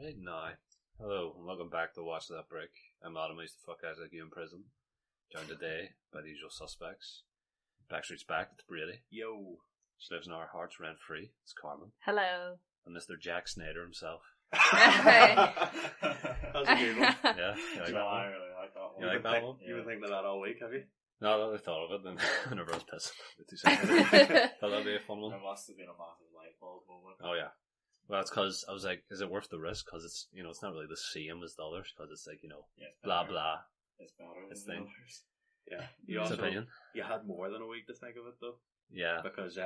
Right now. Hello, and welcome back to Watch That Brick. I'm Adam, I used to fuck guys like you in prison. Joined today by the usual suspects. Backstreet's back, it's Brady. Yo. She lives in our hearts rent free. It's Carmen. Hello. And Mr. Jack Snyder himself. That was a good one. Yeah, you like that I one? really like that one. You like that one? You've been thinking of that all week, have you? No, I thought of it, then whenever I was pissing. Thought that'd be a fun one. There must have been a massive light bulb moment. Oh yeah. Well, it's because I was like, is it worth the risk? Because it's, it's not really the same as the others. Because it's like, Yeah, it's blah better. blah. It's better It's than the thing. others. Yeah, It's opinion. you had more than a week to think of it though, Yeah, because we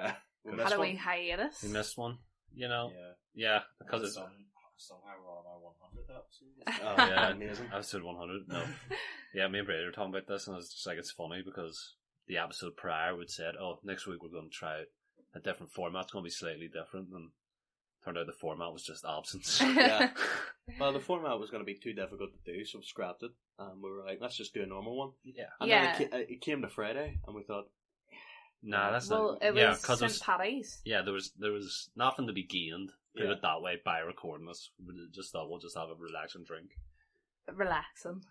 Had missed a wee one. hiatus. we missed one. Yeah. Yeah, because it's somehow we're on our 100th episode. Oh, yeah, amazing. episode 100. No, yeah, me and Brady were talking about this, and I was just like, it's funny because the episode prior would said, "Oh, next week we're going to try a different format. It's going to be slightly different." And turned out the format was just absence. Yeah. Well, the format was going to be too difficult to do, so we scrapped it. We were like, let's just do a normal one. Yeah. And Yeah. then it came to Friday, and we thought, Nah, that's Well, not. it yeah, was because St. Paddy's. yeah, there was nothing to be gained. Put Yeah. it that way by recording this. We just thought we'll just have a relaxing drink. Relaxing.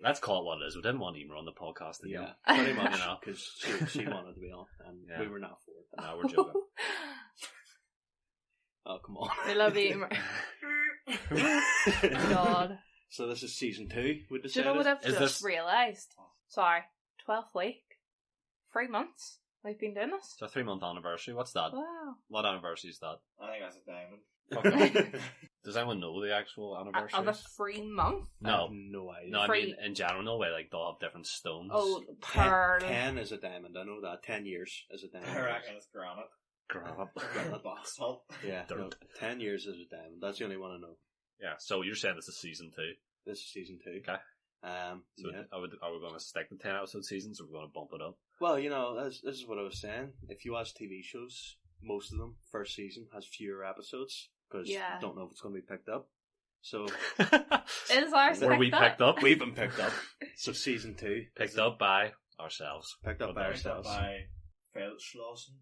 Let's call it what it is. We didn't want Emer on the podcast again. yeah, pretty much, You know. because she wanted to be on, and Yeah. we were not for it. No, we're joking. Oh, come on. We love you. God. So this is season 2, we Do you decided. know what I've Is just this- realised? Sorry. 12th week. 3 months we've been doing this. It's our 3-month anniversary. What's that? Wow. What anniversary is that? I think that's a diamond. Okay. Does anyone know the actual anniversary? Of a 3 month? I have No. no idea. No, I Free. mean, in general, no way, like, they'll have different stones. Oh, 10, pearl. 10 is a diamond, I know that. 10 years is a diamond. I reckon it's granite. Crap. Granite basalt. Yeah, no, Dirt. 10 years is a diamond. That's the only one I know. Yeah, so you're saying this is season 2. This is season 2. Okay. So yeah. are we going to stick to 10 episode seasons, or are we going to bump it up? Well, this is what I was saying. If you watch TV shows, most of them, first season has fewer episodes because Yeah. you don't know if it's going to be picked up. So Is ours Were we picked up? we've been picked up. So season 2 Picked up by ourselves. picked up by ourselves. By Feldschlossen.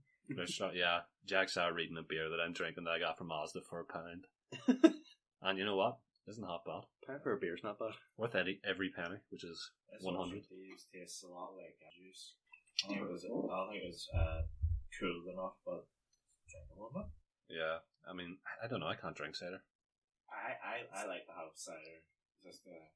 Yeah, Jack's reading a beer that I'm drinking that I got from Mazda for £1. And you know what? Isn't half bad. Pound for a beer's not bad. Worth every penny, which is This 100. one tastes a lot like juice. I don't think it was cool enough, but drinkable enough. Yeah, I mean, I don't know. I can't drink cider. I like to have cider. Just take it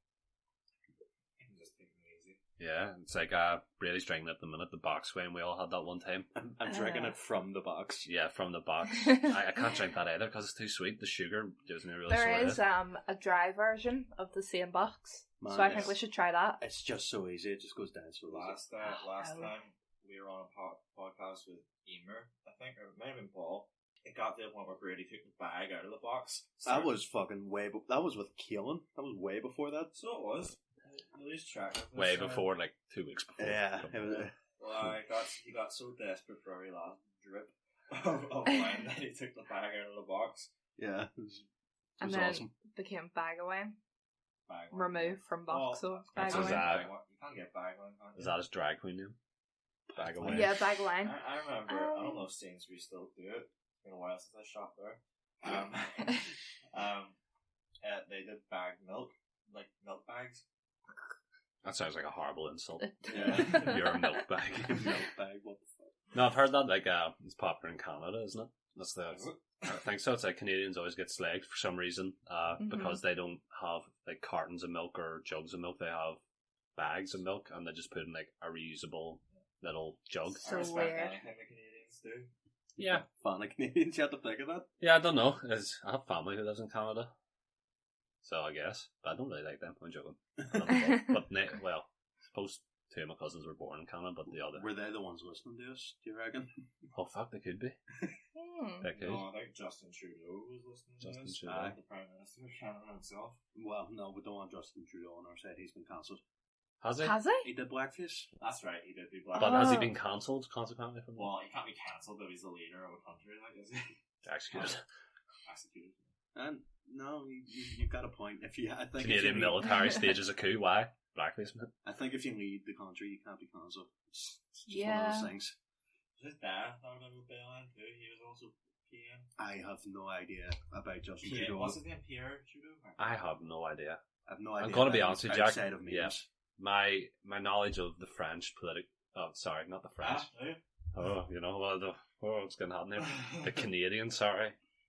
easy. Yeah, it's like Brady's drinking at the minute, the box wine we all had that one time. I'm drinking it from the box. Yeah, from the box. I can't drink that either because it's too sweet. The sugar gives me a really There sore is head. a dry version of the same box. Man, So I yes. think we should try that. It's just so easy. It just goes down so easy. Last Oh. time we were on a podcast with Emer, I think, or it might have been Paul. It got to the point where Brady took the bag out of the box. That was fucking that was with Keelan. That was way before that. So it was. I lose track of this. Way before, like 2 weeks before. Yeah. It was, Well, he got so desperate for every last drip of wine that he took the bag out of the box. yeah. It was And then awesome. became bag of wine. Bag wine. Removed from box Well, of bag that's of his wine. ad. You can't get bag wine, can you? Is that his drag queen name? Bag of wine. Yeah, bag of wine. I remember, I don't know if Sainsbury still do it. It's been a while since I shopped there. They did bag milk, like milk bags. That sounds like a horrible insult. Yeah. You're a milk bag. Milk bag, what the fuck? No, I've heard that, like, it's popular in Canada, isn't it? That's the... Is it? I think so. It's like Canadians always get slagged for some reason, because they don't have, like, cartons of milk or jugs of milk. They have bags of milk, and they just put in, like, a reusable little jug. So I respect weird. anything the Canadians do. Yeah. Fan of Canadians, you had to think of that. Yeah, I don't know. I have family who lives in Canada. So I guess. But I don't really like them. I'm joking. I love them both. Well, I suppose 2 of my cousins were born in Canada, but the other... Were they the ones listening to us, do you reckon? Oh, fuck, they could be. They could. No, I think Justin Trudeau was listening to Justin this. Trudeau. The Prime Minister of Canada himself. Well, no, we don't want Justin Trudeau on our side. He's been cancelled. Has he? Has he? He did blackface. That's right, he did do black. But has he Oh. been cancelled, consequently? From Well, he can't be cancelled if he's the leader of a country, like, is he? executed. Executed. And no, you've got a point. I think Canadian military stages a coup. Why? Blackface, man. I think if you lead the country, you can't be cancelled. It's just one Yeah. of those things. Was his dad not a member of Bayline too? He was also PM? I have no idea about Justin Pierre, Trudeau. what's his name? Pierre Trudeau? I have no idea. I have no idea. I'm going to be about honest him with you, Jack. outside of memes. Yeah. My knowledge of the French sorry, not the French. Oh, you know, what's going to happen here? The Canadian,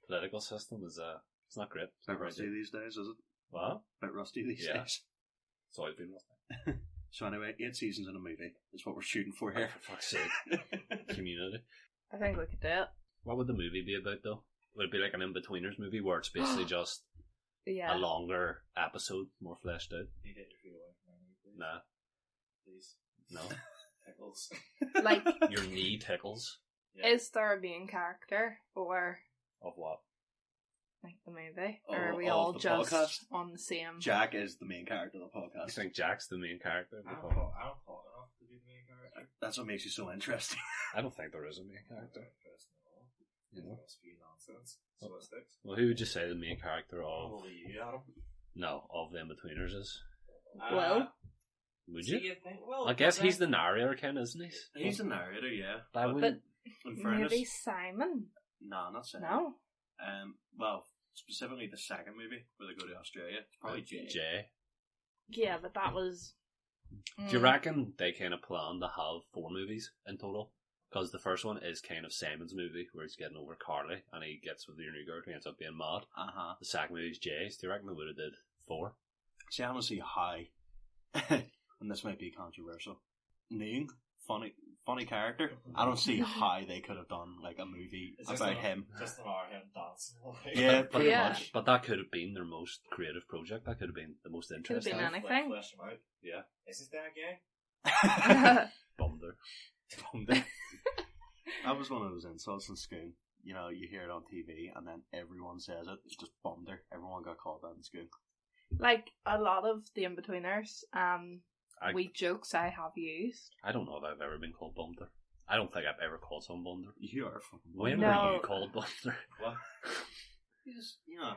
political system is, it's not great. It's a bit rusty these days, is it? What? A bit rusty these days. It's always been rusty. So anyway, 8 seasons in a movie is what we're shooting for Oh, here. for fuck's sake. Community. I think we could do it. What would the movie be about, though? Would it be like an In-Betweeners movie where it's basically just Yeah. a longer episode, more fleshed out? Can you get your feet away from me, please? Nah. Please. No. Pickles. Like, Your knee tickles. Yeah. is there a main character or Of what? like the movie? Oh, Or are we of all the just podcast? on the same? Jack is the main character of the I podcast. think Jack's the main character. I don't talk enough to be the main character. That's what makes you so interesting. I don't think there is a main character. Interesting at all. You know? It's speed nonsense. So it sticks. Well, who would you say the main character of? Probably you, Adam. No, of the In-Betweeners is? Well, Would So you? you think, well, I guess but he's the narrator, Ken, isn't he? He's the narrator, yeah. I But wouldn't. in fairness, maybe Simon? no, not saying. No. Well, specifically the second movie where they go to Australia. It's probably Jay. Jay. Yeah, but that was. Do you reckon they kind of plan to have 4 movies in total? Because the first one is kind of Simon's movie where he's getting over Carly and he gets with your new girl who ends up being mad. Uh-huh. The second movie is Jay's. Do you reckon they would have did 4? See, I don't see how, and this might be controversial, Noong, funny character, I don't see how they could have done like a movie It's just about an- him. Just an hour of him dancing. Yeah, pretty Yeah. much. But that could have been their most creative project. That could have been the most Could have interesting. been anything. Flesh him out. Yeah. Is his dad gay? Bummed her. That was one of those insults in school. You know, you hear it on TV and then everyone says it. It's just bummed her. Everyone got called that in school. Like a lot of the In-Betweeners, I jokes I have used. I don't know if I've ever been called bummed her. I don't think I've ever called someone bummed her. You are fucking When No. were you called bummed her? What? You know,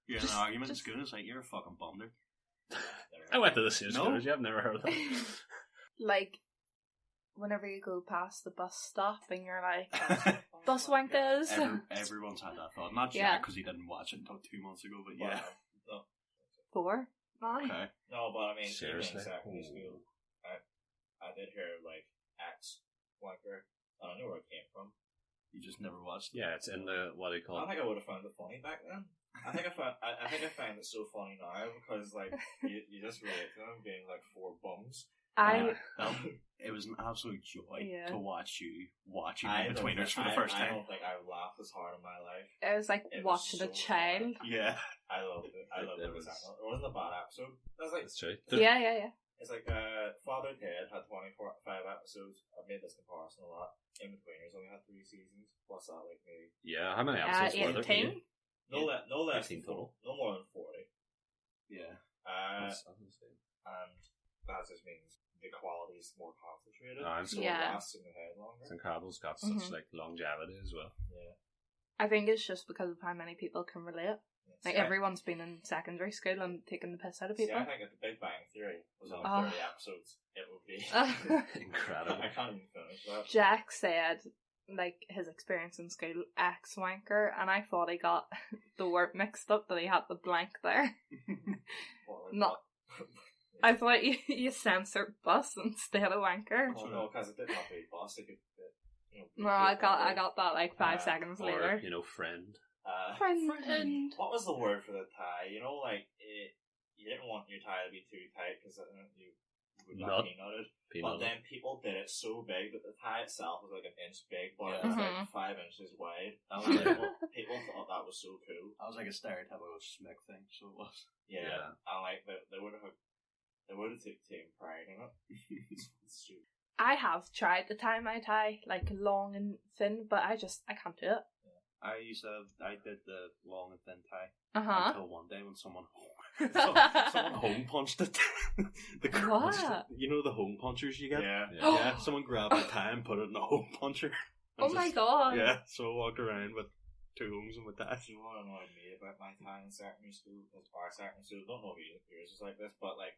you're in an argument in school, it's like, you're a fucking bummed her. I went to the same No. school as you. I've never heard of that. Like, whenever you go past the bus stop and you're like, bus wankers. Everyone's had that thought. Not Yeah. Jack, because he didn't watch it until 2 months ago, but yeah. No, 4? Aye. Okay. no, but I mean, Seriously? even in secondary school, I did hear like X wanker. I don't know where it came from. You just never watched it. Yeah, it's in the, what do you I call don't it? think I would have found it funny back then. I think I find it so funny now because like you just relate to them being like 4 bums. It was an absolute joy Yeah. to watch you watching I In-Betweeners for the don't- first I time. don't think I laughed as hard in my life. It was like It was watching so a child. Yeah. I loved it. I loved It it. was- It wasn't a bad episode. It was like That's true. Yeah. it's like Father Ted had 5 episodes. I've made this comparison a lot. In-Betweeners only had 3 seasons. Plus that like maybe Yeah, how many episodes were there? 18? no less 18 than total. no more than 40. Yeah. That's insane. And that just means the quality is more concentrated. I'm so Yeah. it lasts in the head longer. It's incredible. It's got such Mhm. like longevity as well. Yeah. I think it's just because of how many people can relate. Like, See, everyone's been in secondary school and taking the piss out of See, people. I think if the Big Bang Theory was on Oh. 30 episodes, it would be. Incredible. I can't even finish that. Jack said, like, his experience in school, ex-wanker, and I thought he got the word mixed up, that he had the blank there. What, like, Not- what? I thought you censored bus instead of wanker. Oh, no, because it didn't have to be boss. It could, be No, I got that like 5 seconds Or, later. you know, friend. Friend. What was the word for the tie? You know, like, you didn't want your tie to be too tight because you would Nut. get peanutted. Peanut. But then people did it so big that the tie itself was like an inch big, but it was Mhm. like 5 inches wide. That was like, People thought that was so cool. that was like a stereotypical Smick thing, so it was. Yeah, Yeah. and like they would have taken pride in it. It's stupid. I have tried to tie my tie, like, long and thin, but I can't do it. I did the long and thin tie Uh-huh. until one day when someone home punched it. What? You know the home punchers you get? Yeah. Yeah, someone grabbed my tie and put it in a home puncher. Oh my god. Yeah, so I walked around with 2 homes in my tie. You want to know what I made about my tie in secondary school? Because our secondary school, don't know if yours is like this, but like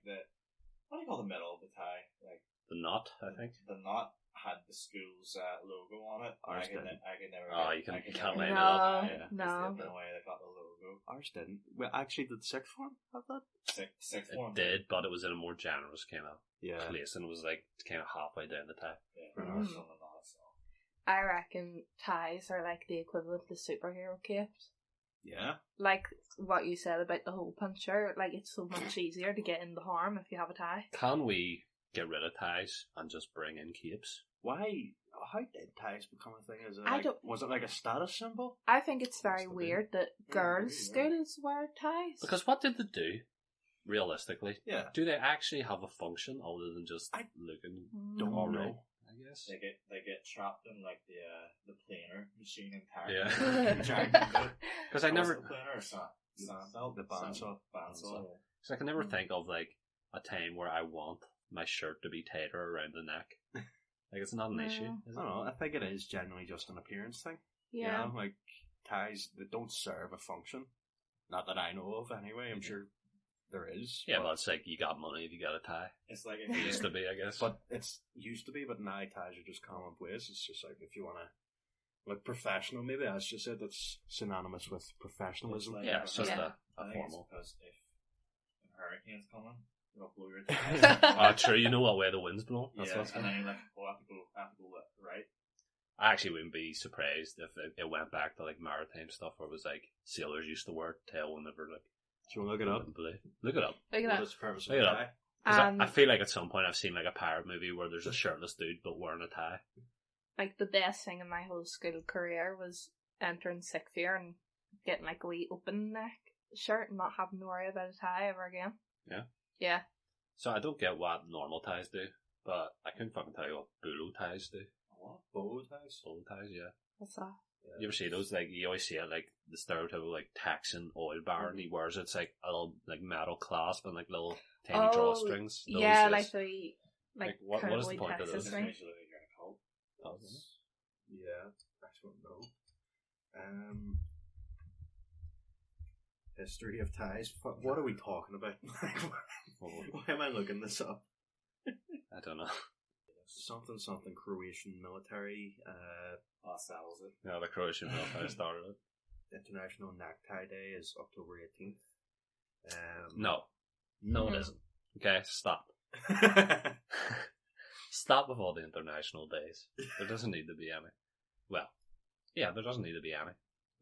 what do you call the middle of the tie? Like The knot, I think. the knot. had the school's logo on it. Ours I could didn't. never. Oh, you can't line it No, up. Yeah, Yeah. no. The way they got the logo. Ours didn't. Well, actually, did sixth form have that? Sixth It one did, but it was in a more generous kind of Yeah. place, and it was like kind of halfway down the tie. Yeah, Mm. something like that. So. I reckon ties are like the equivalent to superhero capes. Yeah. Like what you said about the hole puncher, like it's so much easier to get into harm if you have a tie. Can we get rid of ties and just bring in capes? Why? How did ties become a thing? Is it I like, don't- was it like a status symbol? I think it's very Must have been. weird that girls' schools wear ties. Because what did they do, realistically? Yeah. Do they actually have a function other than just I looking Don't alright? know. I guess. They get trapped in like the planer machine in Target. Yeah. Because I never, The planer or sandbelt? The bandsaw. Bandsaw. cause I can never think of like a time where I want my shirt to be tighter around the neck. Like it's not an No. issue. I Is don't it? know. I think it is generally just an appearance thing. Yeah. You know, like ties that don't serve a function. Not that I know of, anyway. I'm sure there is. Yeah, but, but it's like you got money if you got a tie. It's like It used to be, I guess. but it's used to be. But now ties are just commonplace. It's just like if you want to look professional, maybe that's just it. That's synonymous with professionalism. Like- Yeah, it's just Yeah. a I think it's formal. because if a hurricane's coming, it'll blow your ties. True, you know what way the wind's blowing. That's Yeah, what's and then you're like, oh, I have to go right. I actually wouldn't be surprised if it went back to like maritime stuff where it was like sailors used to wear tail whenever like. Do you want to look it up? Look it up. Look at What that. is the purpose of Look it a up. tie? 'Cause I feel like at some point I've seen like a pirate movie where there's a shirtless dude but wearing a tie. Like the best thing in my whole school career was entering sixth year and getting like a wee open neck shirt and not having to worry about a tie ever again. Yeah? Yeah. So I don't get what normal ties do, but I couldn't fucking tell you what bolo ties do. What? Bow ties? Bolo ties, yeah. What's that? You ever see those? Like you always see it like the stereotypical like Texan oil baron. He wears it's like a little like metal clasp and like little tiny drawstrings. Those, yeah, yes. like the Like, what is the cowboy point of Texas those? thing. Usually you're in a cult. Oh, is it? Yeah, I don't know. History of ties. What are we talking about? Why am I looking this up? I don't know. Something Croatian military. That sells it. Yeah, the Croatian military started it. International Necktie Day is October 18th. No, it isn't. Okay, stop. Stop with all the international days. There doesn't need to be any. Well, yeah, there doesn't need to be any.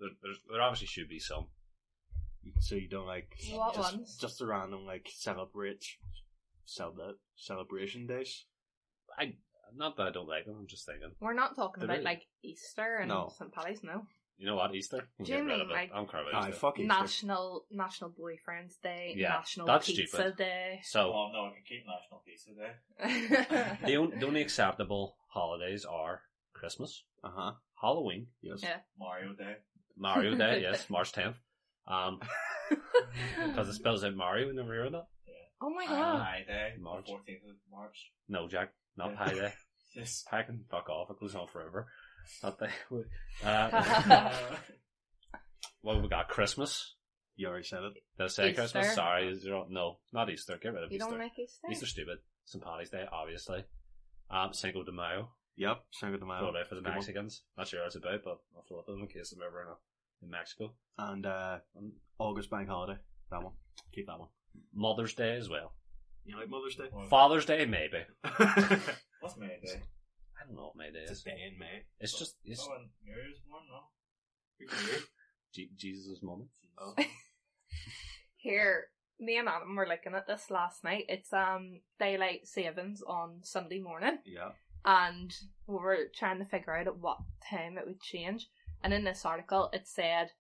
There obviously should be some. So you don't like What ones? just a random like celebration days? Not that I don't like them, I'm just thinking. We're not talking There about is. like Easter and No. St. Paddy's, no. You know what, Easter? Do you Get rid mean, of it. like- I'm crap Aye, about Easter. fuck Easter. National Boyfriend's Day, Yeah, National that's Pizza stupid. Day. So, Oh no, I can keep National Pizza Day. the only acceptable holidays are Christmas, Uh-huh. Halloween, Yes. Yeah. Mario Day. Mario Day, yes, March 10th. Because it spells out Mario, never heard of that? Oh my god. Pie Day. March. 14th of March. No, Jack, not Yeah. Pie Day. Yes. Pie can fuck off, it goes on forever. That day. Well, we got Christmas. You already said it. Did I say Easter. Christmas? Sorry, no, not Easter. Get rid of You Easter. don't like Easter? Easter's stupid. St. Paddy's Day, obviously. Cinco de Mayo. Yep, Cinco de Mayo. Throw it out for the Good one. Mexicans. Not sure what it's about, but I'll throw it in case I'm ever in Mexico. And August Bank Holiday. That one. Keep that one. Mother's Day as well. You like Mother's Day? Father's Day, maybe. What's May Day? I don't know what May Day It's a is. day in May. It's just it's Oh, and Mary's born, no? Jesus' moment. Oh. Here, me and Adam were looking at this last night. It's daylight savings on Sunday morning, Yeah. and we were trying to figure out at what time it would change. And in this article, it said,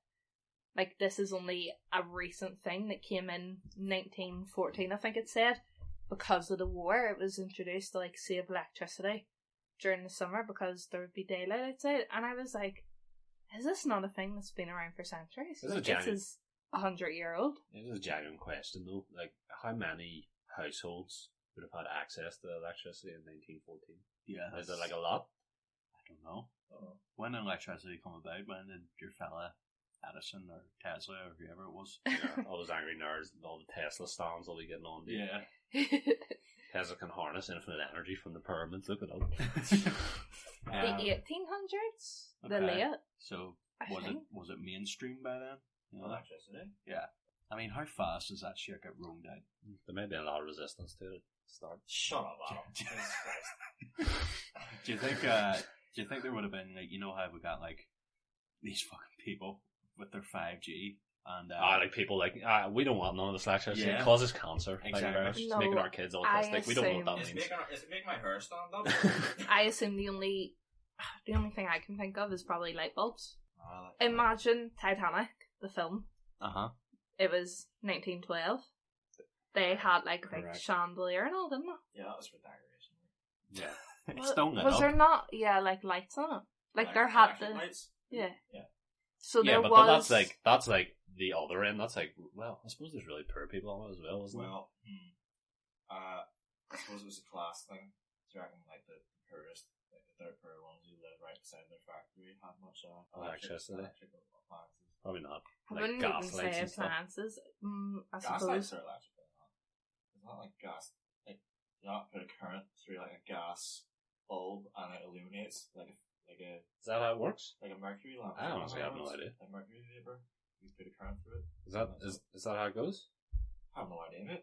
like, this is only a recent thing that came in 1914, I think it said, because of the war. It was introduced to, like, save electricity during the summer because there would be daylight outside. And I was like, is this not a thing that's been around for centuries? This is Like, genuine. this is 100-year-old. It is a genuine question though. Like, how many households would have had access to electricity in 1914? Yeah. Is it like a lot? I don't know. Oh. When did electricity come about? When did your fella Edison or Tesla or whoever it was? All those angry nerds, all the Tesla stands will be getting on. Yeah. says it can harness infinite energy from the pyramids. Look it up. The 1800s? The Okay. late? So I was think. it mainstream by then? You know? Electricity. Yeah. I mean, how fast does that shit get roamed out? There may be a lot of resistance to it to start. Shut up, Adam. Jesus Christ. Do you think? Do you think there would have been like, you know how we got like these fucking people with their 5G and Like people like we don't want none of this electricity. Yeah. It causes cancer. Exactly. Like, virus. It's No, making our kids I autistic. We don't know what that Is means. it making my hair stand up? I assume the only thing I can think of is probably light bulbs. Oh, Imagine Titanic, the film. It was 1912. They had like a big Correct. chandelier and all, didn't they? yeah, that was for decoration. Yeah, it's still lit Was up. there not? Yeah, like lights on it. Like there had flashing the lights. yeah. Yeah. So Yeah, there but was that's like the other end. That's like, well, I suppose there's really poor people on it as well, isn't Well, I suppose it was a class thing. Do you reckon like the poorest, like the third poor ones who live right beside their factory had much Electricity. electrical appliances? it? Probably not. I Like wouldn't even gas lights say and stuff. appliances. I Gas suppose lights are electrical, not. It's not like gas. Like you not put a current through like a gas bulb and it illuminates like a Is that how it works? mercury lamp. I honestly have no idea. Like mercury vapor. You put a current through it. Is that how it goes? I have no idea, mate.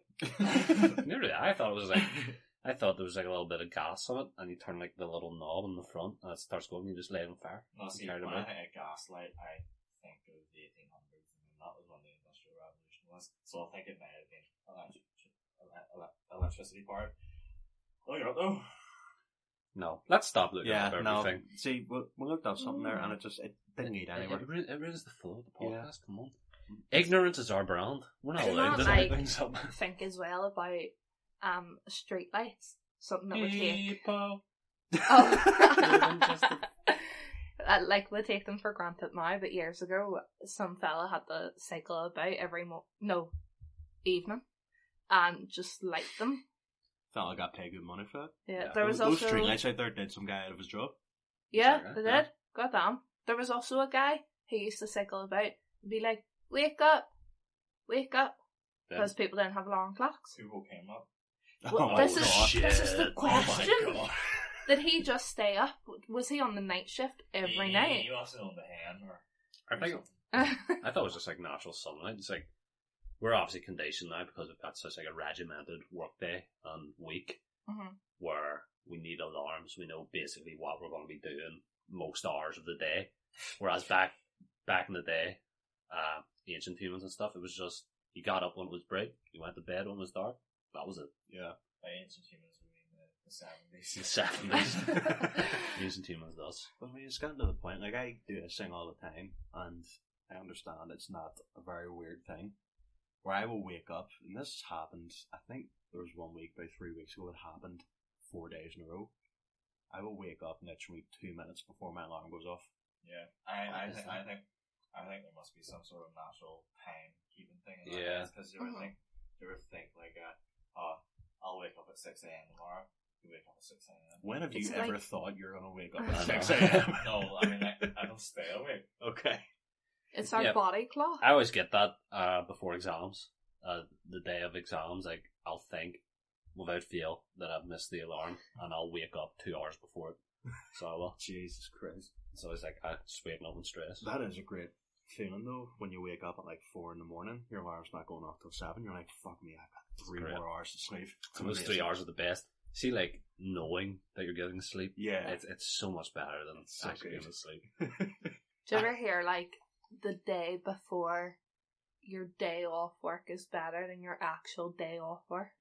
Nearly. I thought it was like I thought there was like a little bit of gas on it, and you turn like the little knob on the front, and it starts going. And you just lay it on fire. No, see, Carry it when I away. think of gas light, I think of the 1800s, and that was when the Industrial Revolution was. So I think it may have been electricity powered. Look it up though. No, let's stop looking Yeah, up no. everything. See, we looked up something there, and it didn't lead anywhere. It ruins the flow of the Yeah. podcast. Come on. Ignorance is our brand. We're not Did allowed not, to like- make things up. think as well about street lights. Something that would take People. oh. Like we take them for granted now, but years ago some fella had to cycle about every evening and just light them. Felt like I got paid good money for that. Yeah, Yeah, there was Those also streetlights out there did some guy out of his job. yeah, Sorry, they yeah. did. Goddamn. There was also a guy who used to cycle about and be like, wake up, Yeah. because people didn't have alarm clocks. Who came up? Well, Oh, this God. is this is the shit. question. Oh my god. Did he just stay up? Was he on the night shift every night? You must have known the hand or I think I thought it was just like natural sunlight. It's like we're obviously conditioned now because we've got such like a regimented workday and week Mhm. where we need alarms. We know basically what we're going to be doing most hours of the day. Whereas back in the day, ancient humans and stuff, it was just you got up when it was bright, you went to bed when it was dark. That was it. Yeah. by ancient humans we mean the 70s. The 70s. Ancient humans does. But I mean, it's gotten to the point, like, I do this thing all the time, and I understand it's not a very weird thing, where I will wake up, and this happened, I think there was 1 week, about 3 weeks ago, it happened 4 days in a row. I will wake up literally 2 minutes before my alarm goes off. Yeah, I What is think there must be some sort of natural time keeping thing in Yeah. that because you ever think like I'll wake up at 6 a.m. tomorrow. You wake up at 6 a.m. When have It's you ever like- thought you're going to wake up I at know. 6 a.m.? No, I mean I don't stay awake. Okay. It's our Yeah. body clock. I always get that before exams. The day of exams, like I'll think without fail that I've missed the alarm, and I'll wake up 2 hours before it. So I will. Jesus Christ. So it's like I just waking up in stress. That is a great feeling, though, when you wake up at like 4 in the morning, your alarm's not going off till 7, you're like, fuck me, I've got 3 great. more hours to sleep. So those 3 hours are the best. See, like knowing that you're getting sleep, Yeah. it's so much better than so actually good. getting to sleep. Do you ever hear like the day before your day off work is better than your actual day off work?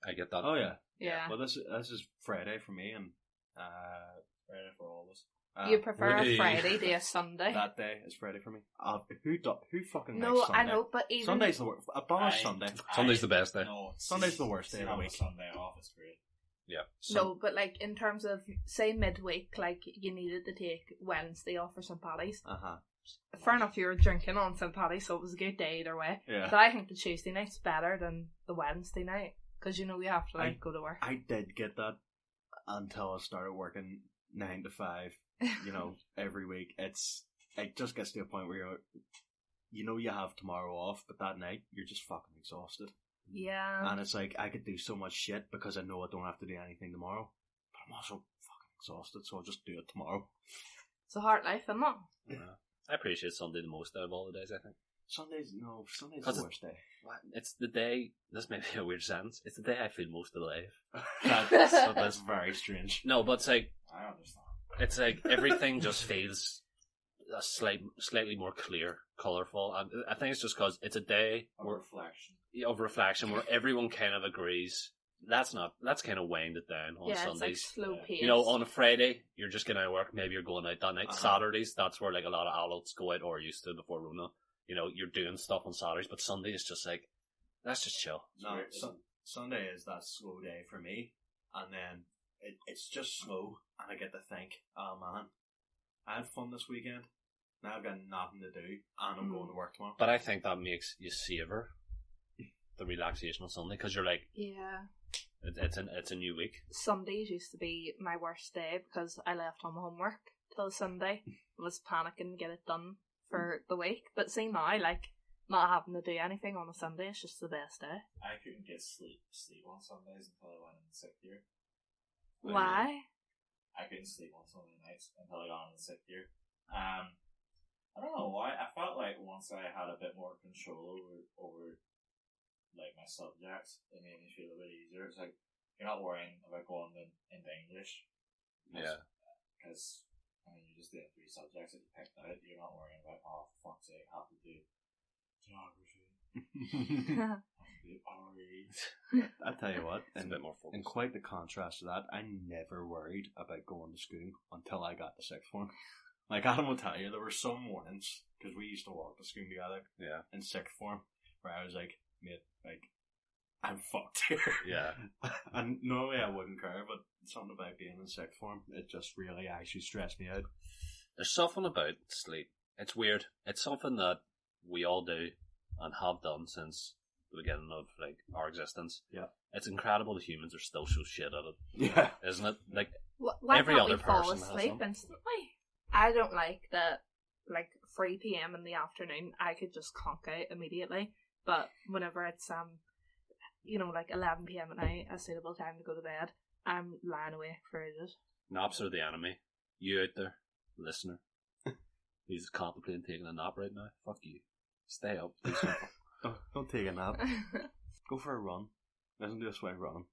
I get that. Oh, yeah. Yeah. Well, this is Friday for me, and Friday for all of us. You prefer Really? a Friday to a Sunday? that day is Friday for me. Who fucking No, likes Sunday? I know, but even Sunday's the worst. Abolish Sunday. Sunday's the best day. No, Sunday's the worst day of the have a week. Sunday off, it's great. Yeah. no, but like in terms of say midweek, like you needed to take Wednesday off for St. Paddy's. Uh-huh. Fair enough, you were drinking on St. Paddy's, so it was a good day either way. Yeah. But I think the Tuesday night's better than the Wednesday night because you know you have to like I- go to work. I did get that until I started working 9 to 5, every week. It just gets to a point where you have tomorrow off, but that night you're just fucking exhausted. Yeah. And it's like, I could do so much shit because I know I don't have to do anything tomorrow. But I'm also fucking exhausted, so I'll just do it tomorrow. It's a hard life, isn't it? Yeah. I appreciate Sunday the most out of all the days, I think. Sunday's the worst day. It's the day, this may be a weird sentence, it's the day I feel most alive. That's very strange. No, but it's like, I understand. it's like everything just feels slightly more clear, colourful. And I think it's just because it's a day of reflection where everyone kind of agrees. That's kind of waned it down on Sundays. It's like slow pace. You know, on a Friday, you're just getting out of work, maybe you're going out that night. Saturdays, that's where like a lot of adults go out or used to before Rona. You know, you're doing stuff on Saturdays, but Sunday is just like, let's just chill. No, Sunday is that slow day for me, and then it's just slow, and I get to think, oh man, I had fun this weekend, now I've got nothing to do, and I'm going to work tomorrow. But I think that makes you savour the relaxation on Sunday, because you're like, yeah, it's a new week. Sundays used to be my worst day because I left on my homework till Sunday. I was panicking to get it done for the week, but see now, like, not having to do anything on a Sunday is just the best day. I couldn't get sleep on Sundays until I went in the sixth year. Why? I couldn't sleep on Sunday nights until I got in the sixth year. I don't know why. I felt like once I had a bit more control over like my subjects, it made me feel a bit easier. It's like you're not worrying about going into English. Yeah. Because I mean, you're just doing 3 subjects that you picked out. You're not worrying about, oh, for fuck's sake, I have to do geography. I have to do RE. I tell you what, It's a bit more focused. in quite the contrast to that, I never worried about going to school until I got to sixth form. Like, Adam will tell you, there were some mornings, because we used to walk to school together in sixth form, where I was like, mate, like, I'm fucked here. Yeah. And normally I wouldn't care, but something about being in sixth form, it just really actually stressed me out. There's something about sleep. It's weird. It's something that we all do and have done since the beginning of like our existence. Yeah. It's incredible the humans are still so shit at it. Yeah. Isn't it? Like, Why every can't other we fall person has asleep them. instantly? I don't like that. Like 3 p.m. in the afternoon, I could just conk out immediately. But whenever it's like 11 p.m. at night, a suitable time to go to bed, I'm lying awake for ages. naps are the enemy. You out there, listener, who's contemplating taking a nap right now, fuck you. Stay up. Do something. Don't take a nap. Go for a run. Listen to us while running.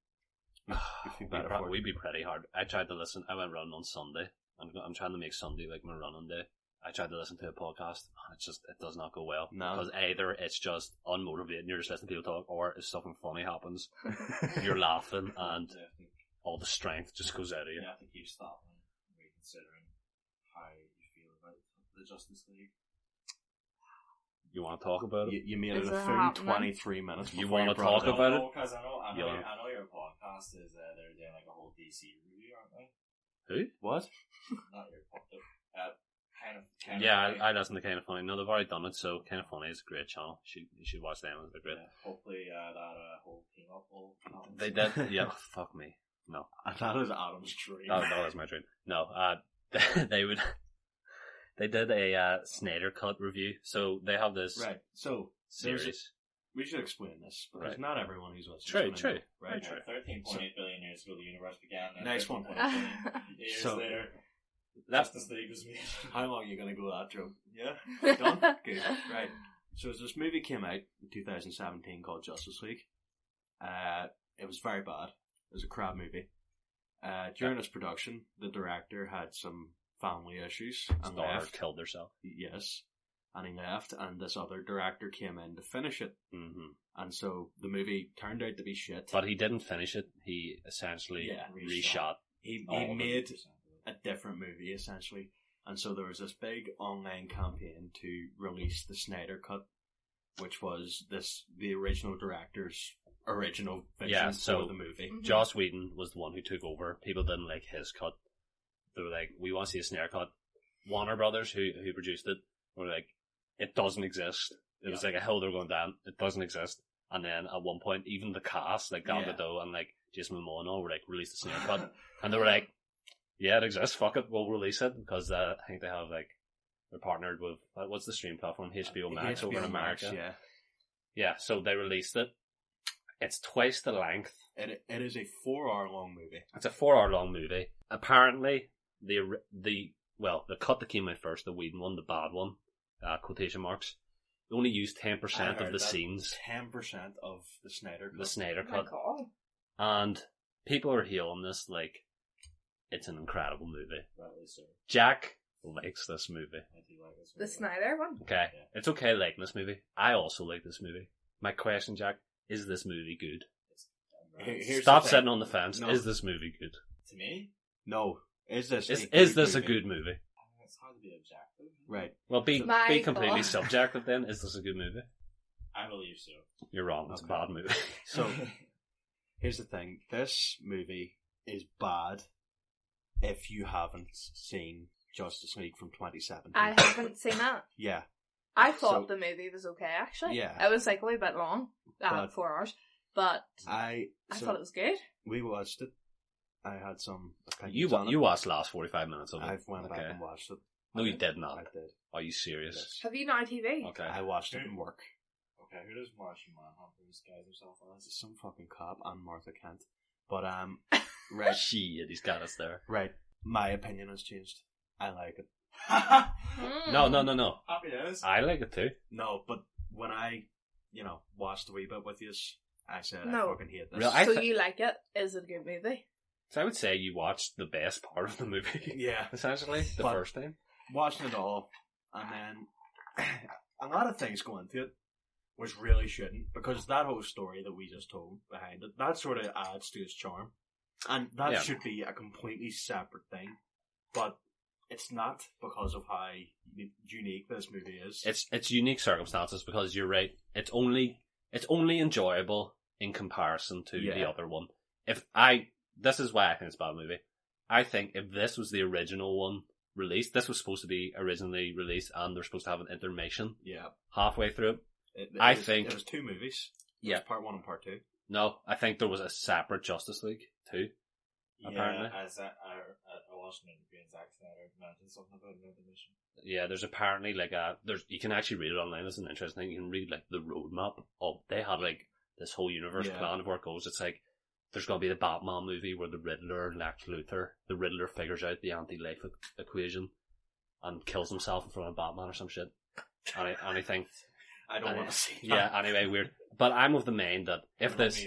You'd feel better for it. We'd be pretty hard. I tried to listen. I went running on Sunday. I'm trying to make Sunday like my running day. I tried to listen to a podcast. It does not go well. No. Because either it's just unmotivating, you're just listening to people talk, or if something funny happens, you're laughing and all the strength just goes out of you. You have to keep stopping and reconsidering how you feel about the Justice League. You want to talk about it? You made it Is a it full happening? 23 minutes. You before wanna brought talk up. about it? Because I know Yeah. your podcast is they're doing like a whole DC review, aren't they? Who? What? Not your podcast. Kind of. Yeah, I listen to Kind of Funny. No, they've already done it, so Kind of Funny is a great channel. You should watch them. They're great. Yeah, hopefully that whole team up will happen. They did. Yeah, fuck me. No. That is Adam's dream. That was my dream. No, they did a Snyder Cut review, so they have this Right, so series. we should explain this, because Right. not everyone who's listening. True. Right? True. 13.8 billion years ago, the universe began. And Next one. 13.8 billion years So- later, That's Justice League was made. How long are you going to go that joke? Yeah? Done? Good. Right. So this movie came out in 2017 called Justice League. It was very bad. It was a crap movie. During its production, the director had some family issues and Star left. killed herself. Yes. And he left, and this other director came in to finish it. Mm-hmm. And so the movie turned out to be shit. But he didn't finish it. He essentially Yeah, reshot. He All of made it. a different movie, essentially. And so there was this big online campaign to release the Snyder Cut, which was the original director's original vision for the movie. Joss Whedon was the one who took over. People didn't like his cut. They were like, we want to see a Snyder Cut. Warner Brothers, who produced it, were like, it doesn't exist. It was like a hill they're going down. It doesn't exist. And then at one point, even the cast, like Gal Gadot and like Jason Momoa and all, were like, release the Snyder Cut. And they were like, yeah, it exists. Fuck it. We'll release it. Because I think they have like, they're partnered with, what's the stream platform? HBO Max over in America. Max, yeah. Yeah, so they released it. It's twice the length. It is a 4-hour long movie. It's a 4-hour long movie. Apparently, the cut that came out first, the Whedon one, the bad one, quotation marks, only used 10% of the scenes. 10% of the Snyder cut. The Snyder Oh my cut. God. And people are hailing this like it's an incredible movie. Rightly so. Jack likes this movie. I do like this The movie. Snyder one? Okay. Yeah. It's okay liking this movie. I also like this movie. My question, Jack, is this movie good? Here's Stop the thing. sitting on the fence. No. Is this movie good? To me, No. Is this Is a good movie? it's hard to be objective. Right. Well, be My completely God. subjective then. Is this a good movie? I believe so. You're wrong. It's Okay. a bad movie. So, here's the thing. This movie is bad if you haven't seen Justice League from 2017. I haven't seen that. Yeah. I thought So- the movie was okay, actually. Yeah. It was like a wee bit long, But- 4 hours, but I thought it was good. we watched it. I had some opinions You on it. you watched the last 45 minutes of it. I've went back Okay. and watched it. No, you did not. I did. Are you serious? Yes. Have you now TV? Okay. I watched it in work. Okay, who does Martian Manhunter disguise himself as? Some fucking cop and Martha Kent. But right, Shit, he's got us there. right. My opinion has changed. I like it. Mm. No. Happy days. I like it too. No, but when I, watched a wee bit with you, I said No. I fucking hate this. Really? So you like it? Is it a good movie? So I would say you watched the best part of the movie. Yeah. Essentially, the But- first time. Watching it all, and then a lot of things go into it, which really shouldn't, because that whole story that we just told behind it, that sort of adds to its charm. And that Yeah. should be a completely separate thing. But it's not because of how unique this movie is. It's unique circumstances because you're right. It's only enjoyable in comparison to the Yeah. other one. This is why I think it's a bad movie. I think if this was the original one released, this was supposed to be originally released, and they're supposed to have an intermission Yeah. halfway through it. It I was- think- it was 2 movies. It Yeah. was part 1 and part 2. No, I think there was a separate Justice League too. Apparently. Yeah, as I watched an interview and Zack Snyder mentioned something about an intermission. Yeah, there's apparently you can actually read it online. It's an interesting thing. You can read like the roadmap of they had like this whole universe Yeah. plan of where it goes. It's like there's gonna be the Batman movie where the Riddler, Lex Luthor, the Riddler figures out the anti-life equation and kills himself in front of Batman or some shit. And I think I don't want to see that. yeah. Anyway, weird. But I'm of the mind that if this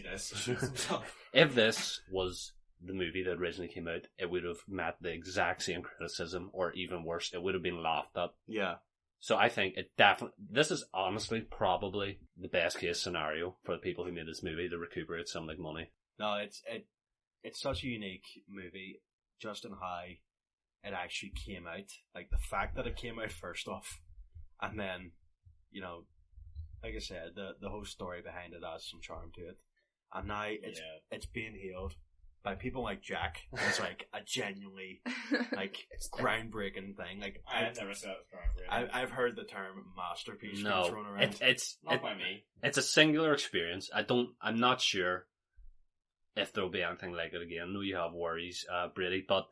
if this was the movie that originally came out, it would have met the exact same criticism, or even worse, it would have been laughed at. Yeah. So I think this is honestly probably the best case scenario for the people who made this movie to recuperate some like money. No, it's such a unique movie, just in how it actually came out. Like the fact that it came out first off, and then, like I said, the whole story behind it adds some charm to it. And now it's being hailed by people like Jack as like a genuinely groundbreaking thing. Like I've never said it was groundbreaking. I've heard the term masterpiece being No, thrown around. Not by me. it's a singular experience. I'm not sure if there'll be anything like it again. I know you have worries, Brady, but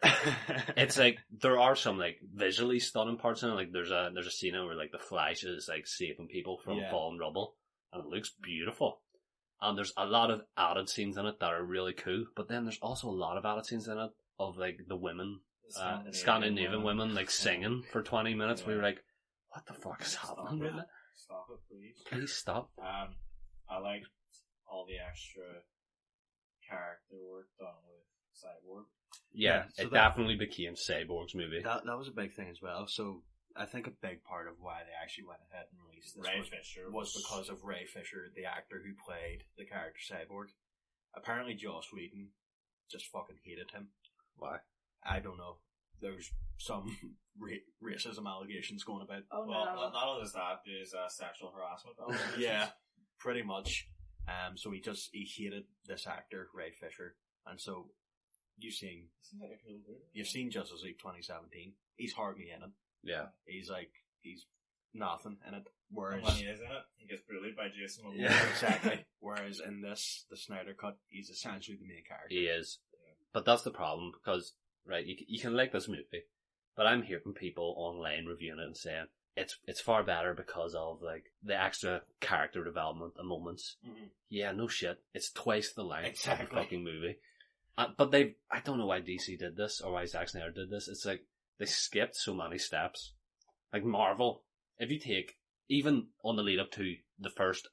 it's like there are some like visually stunning parts in it. Like there's a scene where like the Flash is like saving people from fallen rubble, and it looks beautiful. And there's a lot of added scenes in it that are really cool, but then there's also a lot of added scenes in it of like the women, Scandinavian women, like singing for 20 minutes. Yeah. We were like, what the fuck is happening right now? Stop it, please. Please stop. I liked all the extra character work done with Cyborg. Yeah, so it that- definitely became Cyborg's movie. that was a big thing as well. So I think a big part of why they actually went ahead and released this Ray Fisher was because of Ray Fisher, the actor who played the character Cyborg. Apparently Joss Whedon just fucking hated him. Why? I don't know. There's some racism allegations going about. Oh Well, no. not only is that, there's sexual harassment. allegations. Yeah, pretty much. So he hated this actor, Ray Fisher. And so you've seen Seems like a cool dude. Justice League 2017. He's hardly in it. Yeah. He's nothing in it. And Whereas, when he is in it, he gets bullied by Jason Momoa. yeah, exactly. Whereas in the Snyder cut, he's essentially the main character. He is. But that's the problem because, right, you can like this movie, but I'm hearing people online reviewing it and saying, it's far better because of like the extra character development and moments. Mm-hmm. Yeah, no shit. It's twice the length of Exactly. the fucking movie. But I don't know why DC did this or why Zack Snyder did this. It's like they skipped so many steps. Like Marvel, if you take even on the lead up to the first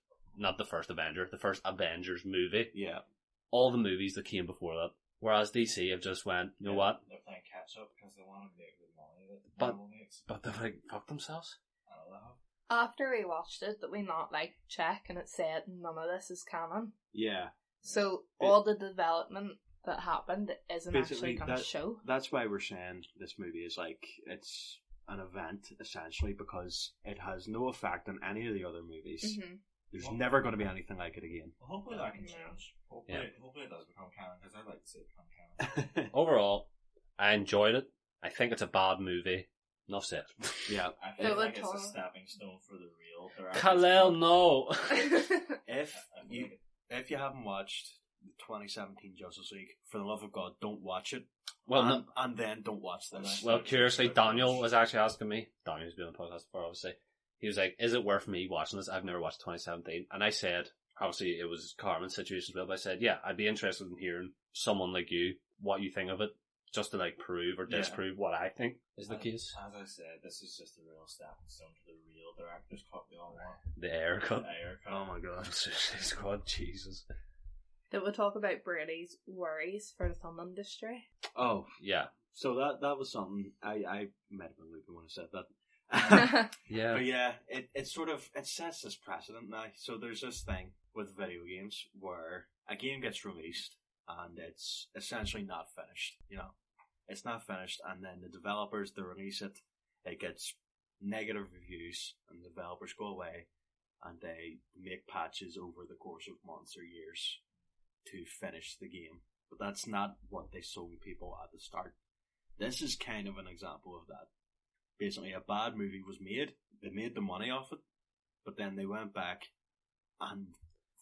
Avengers movie, Yeah. all the movies that came before that. Whereas DC have just went, you know what? They're playing catch up because they want to make the money that But- Marvel makes. But they've like fucked themselves. I don't know. After we watched it, that we not like check, and it said none of this is canon. Yeah. So all the development that happened isn't Basically, actually going to show. That's why we're saying this movie is like, it's an event, essentially, because it has no effect on any of the other movies. Mm-hmm. There's never going to be anything like it again. Well, hopefully that can Yeah. change. Hopefully it does become canon, because I'd like to see it become canon. Overall, I enjoyed it. I think it's a bad movie. Enough said. Yeah. I It feel would like it's a totally- stepping stone for the real director's Kal-El, cut. no. If you haven't watched the 2017 Justice League, for the love of God, don't watch it. Well, and then don't watch this. Well, curiously, Daniel was actually asking me. Daniel's been on the podcast before, obviously. He was like, "Is it worth me watching this? I've never watched 2017." And I said, obviously, it was Carmen's situation as well. But I said, "Yeah, I'd be interested in hearing someone like you what you think of it, just to like prove or disprove what I think is the case." As I said, this is just a real stepping stone to the real director's cut we all want. The air cut. The air cut. Oh my God. Suicide Squad, Jesus. Did we talk about Brady's worries for the film industry? Oh, Yeah, so that was something I might have been looping when I said that. yeah. But yeah, it sort of, it sets this precedent now. So there's this thing with video games where a game gets released and it's essentially not finished, you know. It's not finished, and then the developers, they release it, it gets negative reviews, and the developers go away and they make patches over the course of months or years to finish the game. But that's not what they sold people at the start. This is kind of an example of that. Basically, a bad movie was made, they made the money off it, but then they went back and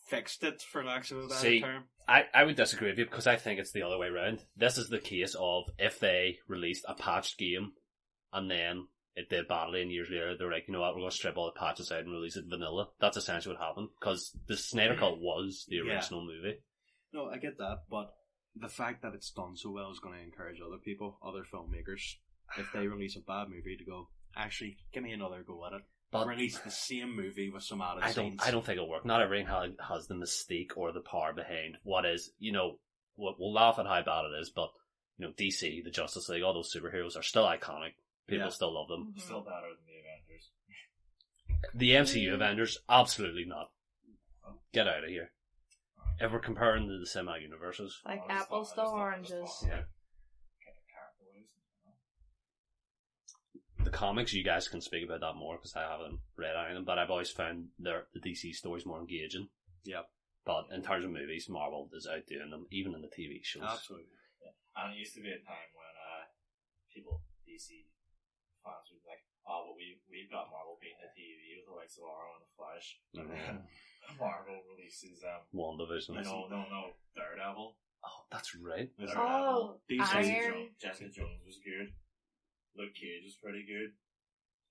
fixed it, for lack of a better See, term. I would disagree with you because I think it's the other way around. This is the case of if they released a patched game and then it did badly and years later they're like, you know what, we're going to strip all the patches out and release it vanilla. That's essentially what happened because the Snyder Cut was the original movie. No, I get that, but the fact that it's done so well is going to encourage other people, other filmmakers, if they release a bad movie, to go, actually, give me another go at it. But release the same movie with some added I scenes. don't think it'll work. Not everything has the mystique or the power behind what is, you know, we'll laugh at how bad it is, but, you know, DC, the Justice League, all those superheroes are still iconic. People still love them. Mhm. Still better than the Avengers. The MCU Avengers, absolutely not. Get out of here. If we're comparing to the semi-universes. Like I just apples thought- to I oranges. just thought, Yeah. kind of character-wise, you know. The comics, you guys can speak about that more because I haven't read any of them, but I've always found the DC stories more engaging. Yep. But in terms of movies, Marvel is outdoing them, even in the TV shows. Absolutely. Yeah. And it used to be a time when people, DC fans would be like, oh, but we've got Marvel beating the TV with the likes of Arrow and the Flash. And then Marvel releases WandaVision. no, Daredevil. Oh, that's right. Oh, Iron. Jessica Jones was good. Luke Cage was pretty good.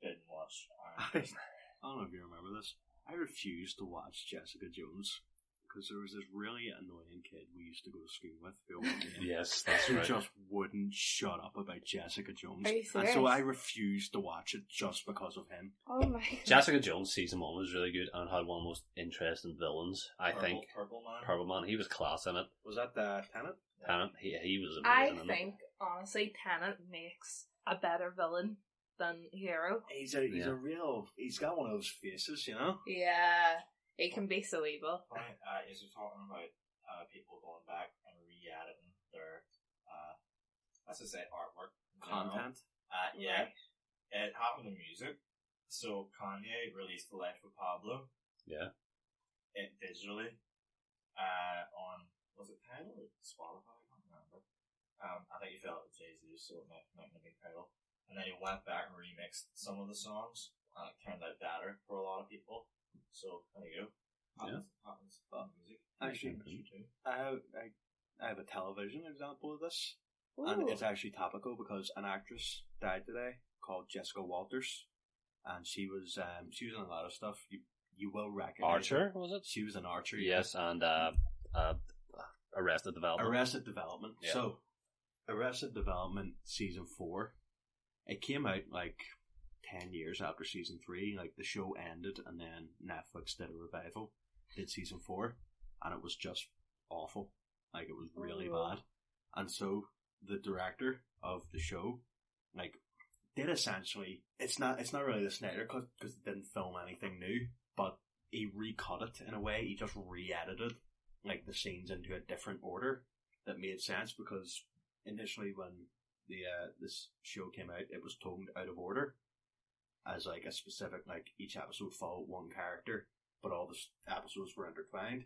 Didn't watch Iron I Fist. don't know if you remember this. I refused to watch Jessica Jones because there was this really annoying kid we used to go to school with who Yes, that's who right. just wouldn't shut up about Jessica Jones. Are you And serious? so I refused to watch it just because of him. Oh my god. Jessica Jones season 1 was really good and had one of the most interesting villains, I think. Purple Man. Purple Man, he was class in it. Was that the Tenet? And he was I amazing in it. think, honestly, Tenet makes a better villain than Hero. He's Yeah. a real. He's got one of those faces, you know. Yeah, he can be so evil. Right, is you're talking about people going back and re-editing their, let's just say, artwork. in general. Content. Yeah. It happened in music. So Kanye released The Life of Pablo Yeah. digitally on, was it Tidal or Spotify? I can't remember. I think he fell out with Jay-Z, so it might have been Tidal. And then he went back and remixed some of the songs, and it turned out better for a lot of people. So, there you go. Happens in music. Actually, too. I have a television example of this, Ooh. and it's actually topical because an actress died today called Jessica Walters, and she was in a lot of stuff. You will recognize Archer, her. was it? She was an Archer. Yes, and Arrested Development. Arrested Development. Yeah. So, Arrested Development season 4. It came out like 10 years after season 3. Like the show ended, and then Netflix did a revival, did season 4, and it was just awful. Like it was really bad. And so the director of the show, like, did essentially, it's not really the Snyder cut because it didn't film anything new, but he recut it in a way. He just re-edited like the scenes into a different order that made sense, because initially when this show came out, it was toned out of order as like a specific, like each episode followed one character, but all the episodes were intertwined.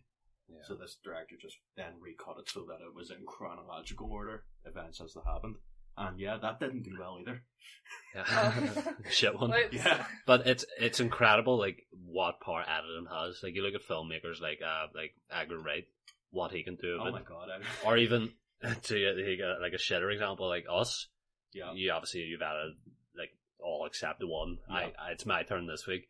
Yeah. So this director just then recut it so that it was in chronological order, events as they happened. And yeah, that didn't do well either. Yeah. Shit one. Oops. Yeah. But it's incredible, like, what power editing has. Like, you look at filmmakers like Edgar Wright, what he can do. Oh my god. Or even, to like a shitter example, like us. Yeah. You've added, like, all except the one. Yeah. It's my turn this week.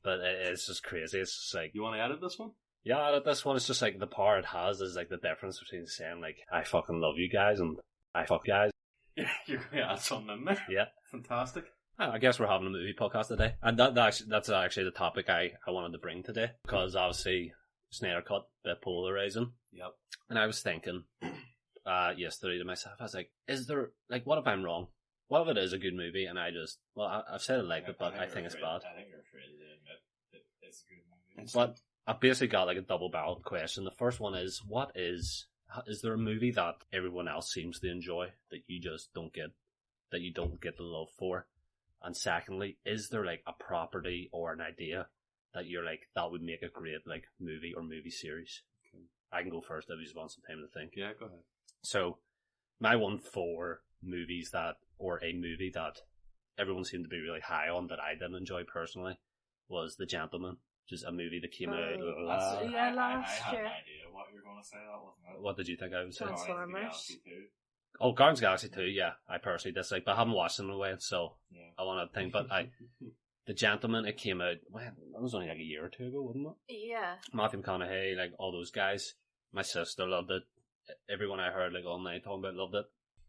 But it's just crazy. It's just like... You want to edit this one? Yeah, this one is just like, the power it has is like the difference between saying, like, I fucking love you guys and I fuck guys. You're going to add something in there? Yeah. Fantastic. I guess we're having a movie podcast today. And that's actually the topic I wanted to bring today. Because obviously, Snyder cut, bit polarizing. Yep. And I was thinking, yesterday to myself, I was like, is there, like, what if I'm wrong? What if it is a good movie and I've said I like it, but I think it's bad. I think you're afraid to admit that it's a good movie. But I basically got like a double-barreled question. The first one is, is there a movie that everyone else seems to enjoy that you just don't get, that you don't get the love for? And secondly, is there like a property or an idea that you're like, that would make a great like movie or movie series? Okay. I can go first if you just want some time to think. Yeah, go ahead. So, my one for movies or a movie that everyone seemed to be really high on that I didn't enjoy personally was The Gentleman. Which is a movie that came out last year. I had an idea what you were going to say. That wasn't it. What did you think I would say? Transformers. Oh, Guardians of the Galaxy 2, yeah. I personally dislike, but I haven't watched it in a while, so Yeah. I want to think. But The Gentleman, it came out, that was only like a year or two ago, wasn't it? Yeah. Matthew McConaughey, like all those guys. My sister loved it. Everyone I heard like all night talking about loved it.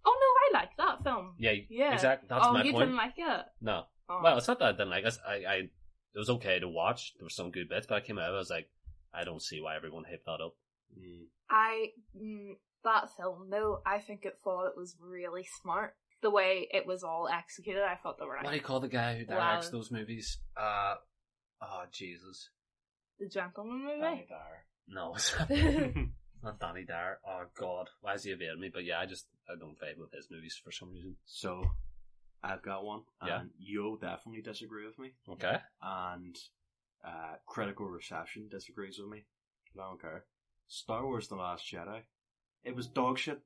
Oh no, I like that film. Yeah. Exactly. That's my you point. didn't like it? No. Oh. Well, it's not that I didn't like it. It was okay to watch. There were some good bits, but I came out, I was like, I don't see why everyone hyped that up. That film, though, I think it was really smart. The way it was all executed, I thought they were like... What do you call the guy who directs those movies? Oh, Jesus. The Gentleman movie? Danny Dyer. No, it's not Danny Dyer. Oh, God. Why is he evading me? But yeah, I don't vibe with his movies for some reason. So, I've got one. Yeah. And you'll definitely disagree with me. Okay. And critical reception disagrees with me. I don't care. Star Wars The Last Jedi. It was dog shit.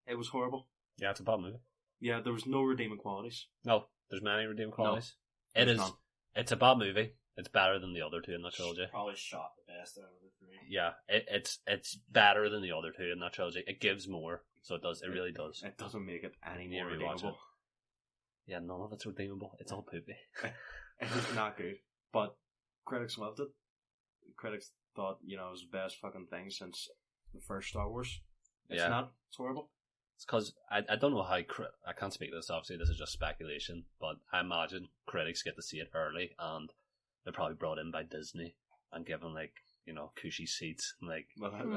It was horrible. Yeah, it's a bad movie. Yeah, there was no redeeming qualities. No, there's many redeeming qualities. No, it is. none. It's a bad movie. It's better than the other two in that trilogy. Probably shot the best out of the three. Yeah, it's better than the other two in that trilogy. It gives more, so it does. It really does. It doesn't make it any Yeah, more rewatch redeemable. it. Yeah, none of it's redeemable. It's all poopy. It was not good. But critics loved it. Critics thought, it was the best fucking thing since the first Star Wars. It's not. It's horrible. It's because I don't know how I can't speak to this. Obviously, this is just speculation, but I imagine critics get to see it early, and they're probably brought in by Disney and given cushy seats, and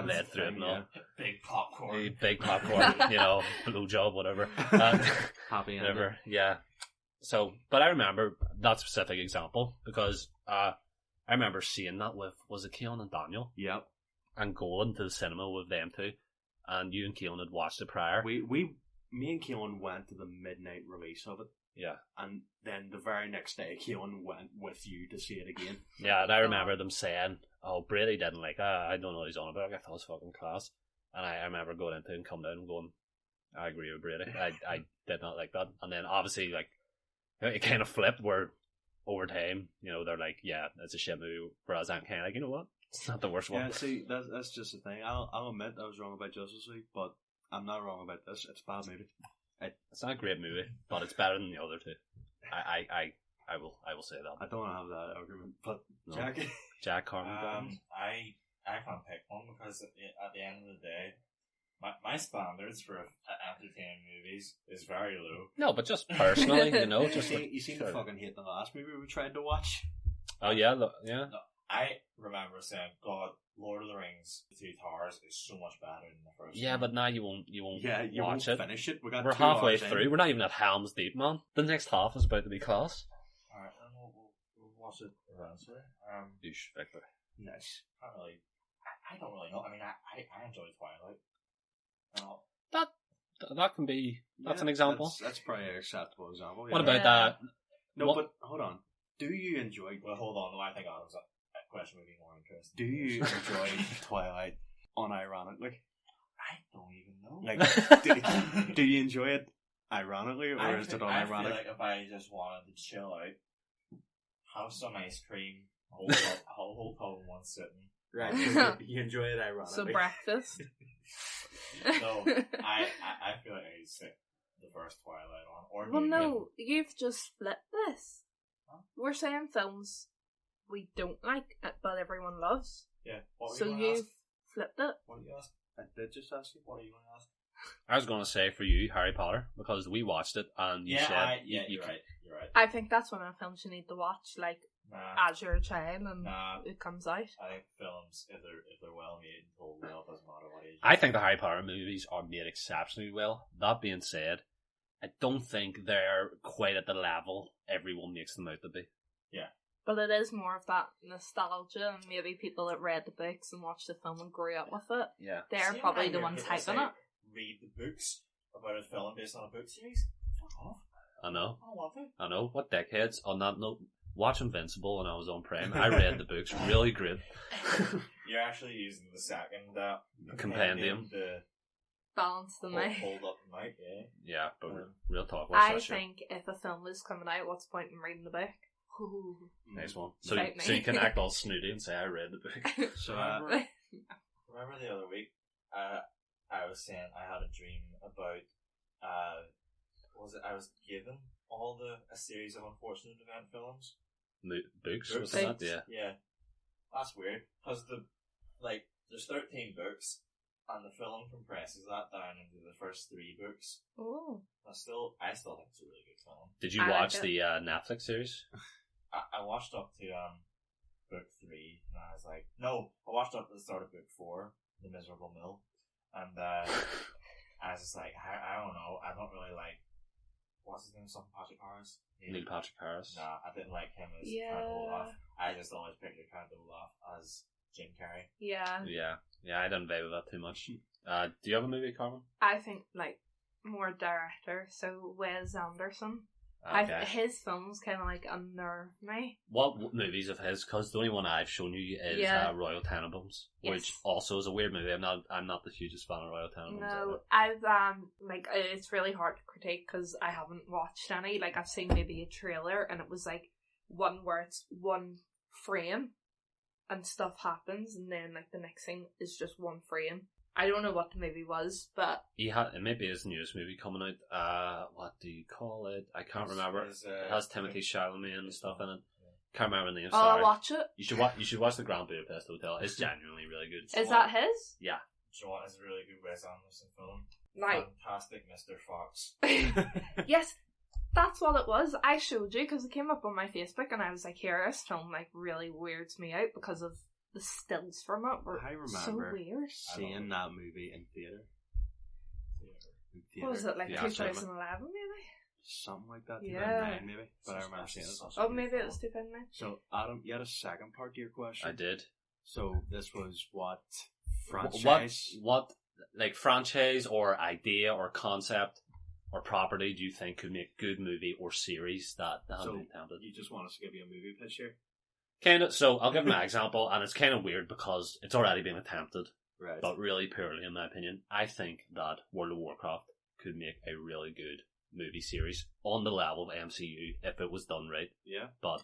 led through it and all. Big popcorn. Big popcorn, blowjob, whatever. Happy ending. Whatever, yeah. So, but I remember that specific example because I remember seeing that was it Keon and Daniel? Yep. And going to the cinema with them too. And you and Keelan had watched it prior. Me and Keelan went to the midnight release of it. Yeah. And then the very next day, Keelan went with you to see it again. Yeah, and I remember them saying, oh, Brady didn't like it. I don't know what he's on about. I thought it was fucking class. And I remember going into it and coming down and going, I agree with Brady. I did not like that. And then obviously, it kind of flipped where over time, they're like, yeah, it's a shit movie. Whereas I'm kind of like, you know what? It's not the worst one. Yeah, see, that's just the thing. I'll admit I was wrong about Justice League, but I'm not wrong about this. It's a bad movie. It's not a great movie, but it's better than the other two. I will say that. I don't have that argument, but No. Jack Harmon. I can't pick one because at the end of the day, my standards for entertaining movies is very low. No, but just personally, just you seem to fucking hate the last movie we tried to watch. Oh yeah, yeah. No, I remember saying, "God, Lord of the Rings: The Two Towers is so much better than the first." Yeah, one. but now you won't You watch won't it. finish it. We're We're halfway through. We're not even at Helm's Deep, man. The next half is about to be class. Alright, then we'll watch it eventually. Douche, Victor. Nice. I don't really know. I mean, I enjoy Twilight. And all. That can be. That's an example. That's probably an acceptable example. What yeah. about that? No, but hold on. Do you enjoy? Well, hold on. No, I think Adam's question would be more interesting. Do you enjoy Twilight unironically? I don't even know. Like, do you enjoy it ironically, or is it I unironic? feel like if I just wanted to chill out, have some ice cream, whole tub in one sitting. Right, so you enjoy it ironically. So breakfast. No, I feel like I stick the first Twilight on. Or Well, maybe- no, you've just flipped this. Huh? We're saying films we don't like, but everyone loves. Yeah. What were So you going to you've ask? flipped it. What did you ask? I did just ask you. What are you going to ask? I was going to say for you, Harry Potter, because we watched it and you said you're right. You're right. I think that's one of the films you need to watch, like, Nah. as you're a child and Nah. it comes out. I think films, if they're well made and told well, doesn't matter what age. I think the Harry Potter movies are made exceptionally well. That being said, I don't think they're quite at the level everyone makes them out to be. But it is more of that nostalgia, and maybe people that read the books and watched the film and grew up with it. Yeah. They're See, probably when I the hear ones people hyping say, it. Read the books about a film based on a book series. Fuck off. I know. I don't want to. I know. What dickheads. On that note, watch Invincible when I was on Prime. I read the books. Really great. You're actually using the second Compendium. to Balance the mic. hold up the mic, yeah. Yeah, but real talk. Watch I that shit. think if a film is coming out, what's the point in reading the book? Ooh. Nice one. So Fight me. you can act all snooty and say I read the book. So, Remember the other week, I was saying I had a dream about, I was given a series of unfortunate event films. Books? Books. Wasn't that? Yeah. Yeah. That's weird, because there's 13 books, and the film compresses that down into the first 3 books. Oh. I still think it's a really good film. Did you I like watch it. the Netflix series? I watched up to book 3, and I was like, no, I watched up to the start of book 4, The Miserable Mill, and I was just like, I don't know, I don't really like, what's his name, something Patrick Harris? Neil Patrick Harris. Nah, I didn't like him as Yeah. Count Olaf. I just always pictured Count Olaf as Jim Carrey. Yeah. Yeah, I didn't vibe with that too much. Do you have a movie, Carmen? I think, like, more director, so Wes Anderson. Okay. His films kind of, like, unnerve me. What movies of his? Because the only one I've shown you is Yeah. Royal Tenenbaums, Yes. which also is a weird movie. I'm not the hugest fan of Royal Tenenbaums. No, I've, like, it's really hard to critique because I haven't watched any. Like, I've seen maybe a trailer and it was, like, one where it's one frame and stuff happens and then, like, the next thing is just one frame. I don't know what the movie was, but It may be his newest movie coming out. What do you call it? I can't remember. It has Timothy Chalamet and stuff in it. Can't remember the name. I'll Sorry. watch it. You should watch the Grand Budapest Hotel. It's genuinely really good. Is that his? Yeah. Do you know what is a really good Wes Anderson film? Right. Fantastic Mr. Fox. Yes, that's what it was. I showed you because it came up on my Facebook and I was like, here, this film like really weirds me out because of the stills from it were I remember so weird. seeing that movie in theatre. What was it, like Yeah, 2011 maybe? Something like that. Yeah. 2009 maybe. But I remember seeing it. Oh, maybe it was 2009. So, Adam, you had a second part to your question. I did. So, this was what franchise? What like franchise or idea or concept or property do you think could make good movie or series that have So, been attempted? you just want us to give you a movie pitch here? Kind of. So I'll give my example, and it's kind of weird because it's already been attempted, Right. but really poorly in my opinion. I think that World of Warcraft could make a really good movie series on the level of MCU if it was done right. Yeah. But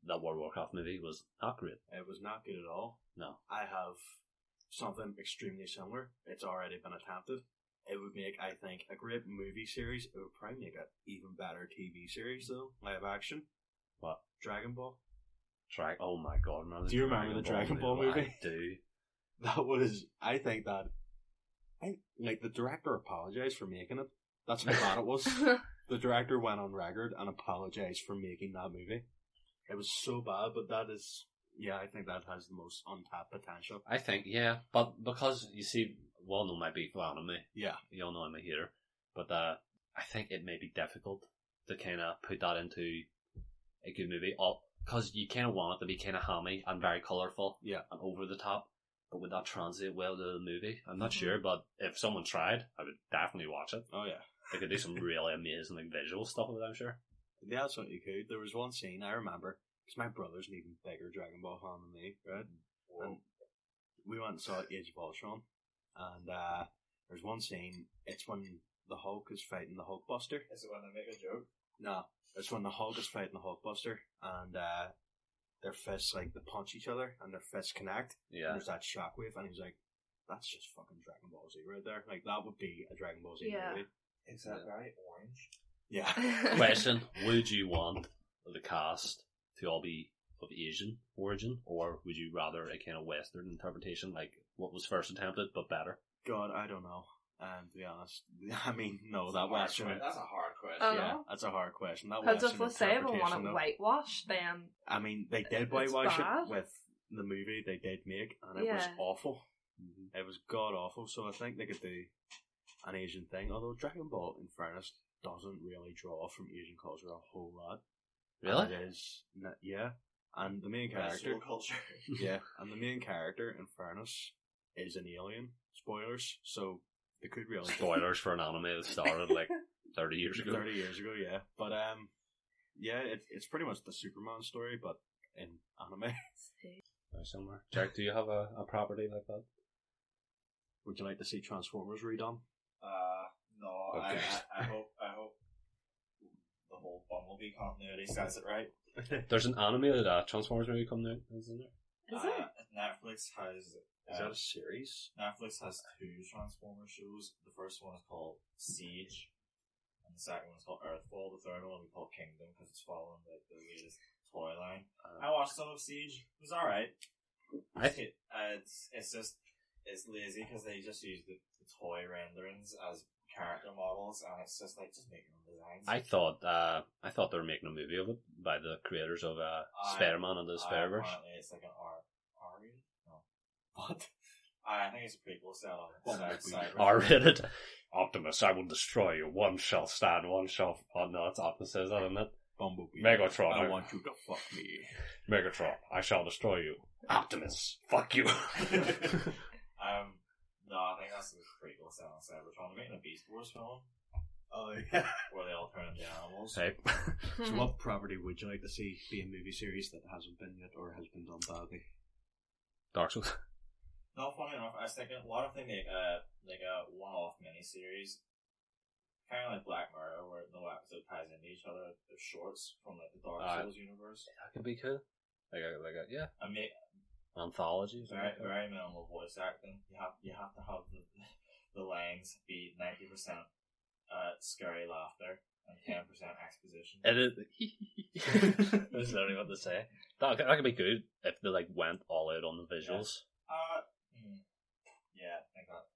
that World of Warcraft movie was not great. It was not good at all. No. I have something extremely similar. It's already been attempted. It would make, I think, a great movie series. It would probably make an even better TV series, though, live action. What? Dragon Ball. Oh my god, man. Do you remember the Dragon Ball movie? I do. That was, I think that, like, the director apologized for making it. That's how bad it was. The director went on record and apologized for making that movie. It was so bad, but that is, yeah, I think that has the most untapped potential. I think, yeah, but because, you see, well, no, my beef with anime. Yeah. You all know I'm a hater. But I think it may be difficult to kind of put that into a good movie. Because you kind of want it to be kind of hammy and very colourful. Yeah. And over the top. But would that translate well to the movie? I'm not sure, but if someone tried, I would definitely watch it. Oh, yeah. They could do some really amazing like visual stuff with it, I'm sure. Yeah, that's what you could. There was one scene I remember, because my brother's an even bigger Dragon Ball fan than me, right? And we went and saw Age of Ultron, and there's one scene, it's when the Hulk is fighting the Hulkbuster. Is it when they make a joke? No, it's when the Hulk is fighting the Hulkbuster, and their fists, like, they punch each other, and their fists connect. Yeah. And there's that shockwave, and he's like, that's just fucking Dragon Ball Z right there. Like, that would be a Dragon Ball Z movie. Is that very orange? Yeah. Question, would you want the cast to all be of Asian origin, or would you rather a kind of Western interpretation, like what was first attempted, but better? God, I don't know. To be honest, I mean, no, that Western. That's a hard question. Yeah, that's a hard question. Because if we say we want it whitewashed, then I mean, they did whitewash it with the movie they did make, and it was awful. Mm-hmm. It was god awful. So I think they could do an Asian thing. Although Dragon Ball, in fairness, doesn't really draw from Asian culture a whole lot. Really? And it is, yeah. And the main character, culture. yeah, and the main character, in fairness, is an alien. Spoilers. So they could really spoilers for an anime that started like 30 years ago. 30 years ago, yeah. But yeah, it's pretty much the Superman story, but in anime. Very similar. Jack, do you have a property like that? Would you like to see Transformers redone? No. Okay. I hope the whole Bumblebee continuity says it right. There's an animated Transformers movie coming out, isn't there? Is it? Netflix has. Is that a series? Netflix has 2 Transformers shows. The first one is called Siege, and the second one is called Earthfall. The third one will be called Kingdom because it's following like the latest toy line. I watched some of Siege. It was alright. It's lazy because they just use the toy renderings as character models, and it's just like just making them designs. I thought they were making a movie of it by the creators of Spider-Man and the Spider-Verse. Apparently it's like an R-rated? No. What? I think it's a prequel set on R-rated. Optimus, I will destroy you. One shall stand, one shall... Oh no, it's Optimus says that, isn't it? Bumblebee. Megatron. I want you to fuck me. Megatron, I shall destroy you. Optimus, fuck you. No, I think that's the prequel set on Cybertron. They're making a Beast Wars film. Oh, yeah. Where they all turn into animals. Hey. So what property would you like to see be a movie series that hasn't been yet or has been done badly? Dark Souls. No, funny enough, I was thinking, what if they make a one-off miniseries, kind of like Black Mirror, where no episode ties into each other? They're shorts from like the Dark Souls universe. That could be cool. Like a yeah. I mean, anthologies. Very minimal voice acting. You have to have the lines be 90% scary laughter and 10% exposition. There's literally what to say. That could be good if they like went all out on the visuals. Yeah, I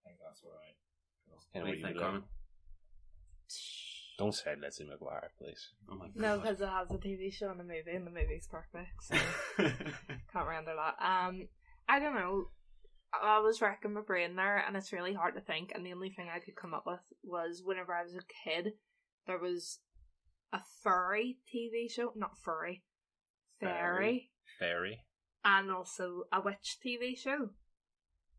think that's alright. What do you think, Carmen? Don't say Lizzie McGuire, please. Oh my God. No, because it has a TV show and a movie, and the movie's perfect, so can't render that. I don't know. I was racking my brain there, and it's really hard to think, and the only thing I could come up with was whenever I was a kid, there was a furry TV show, not furry, fairy, and also a witch TV show.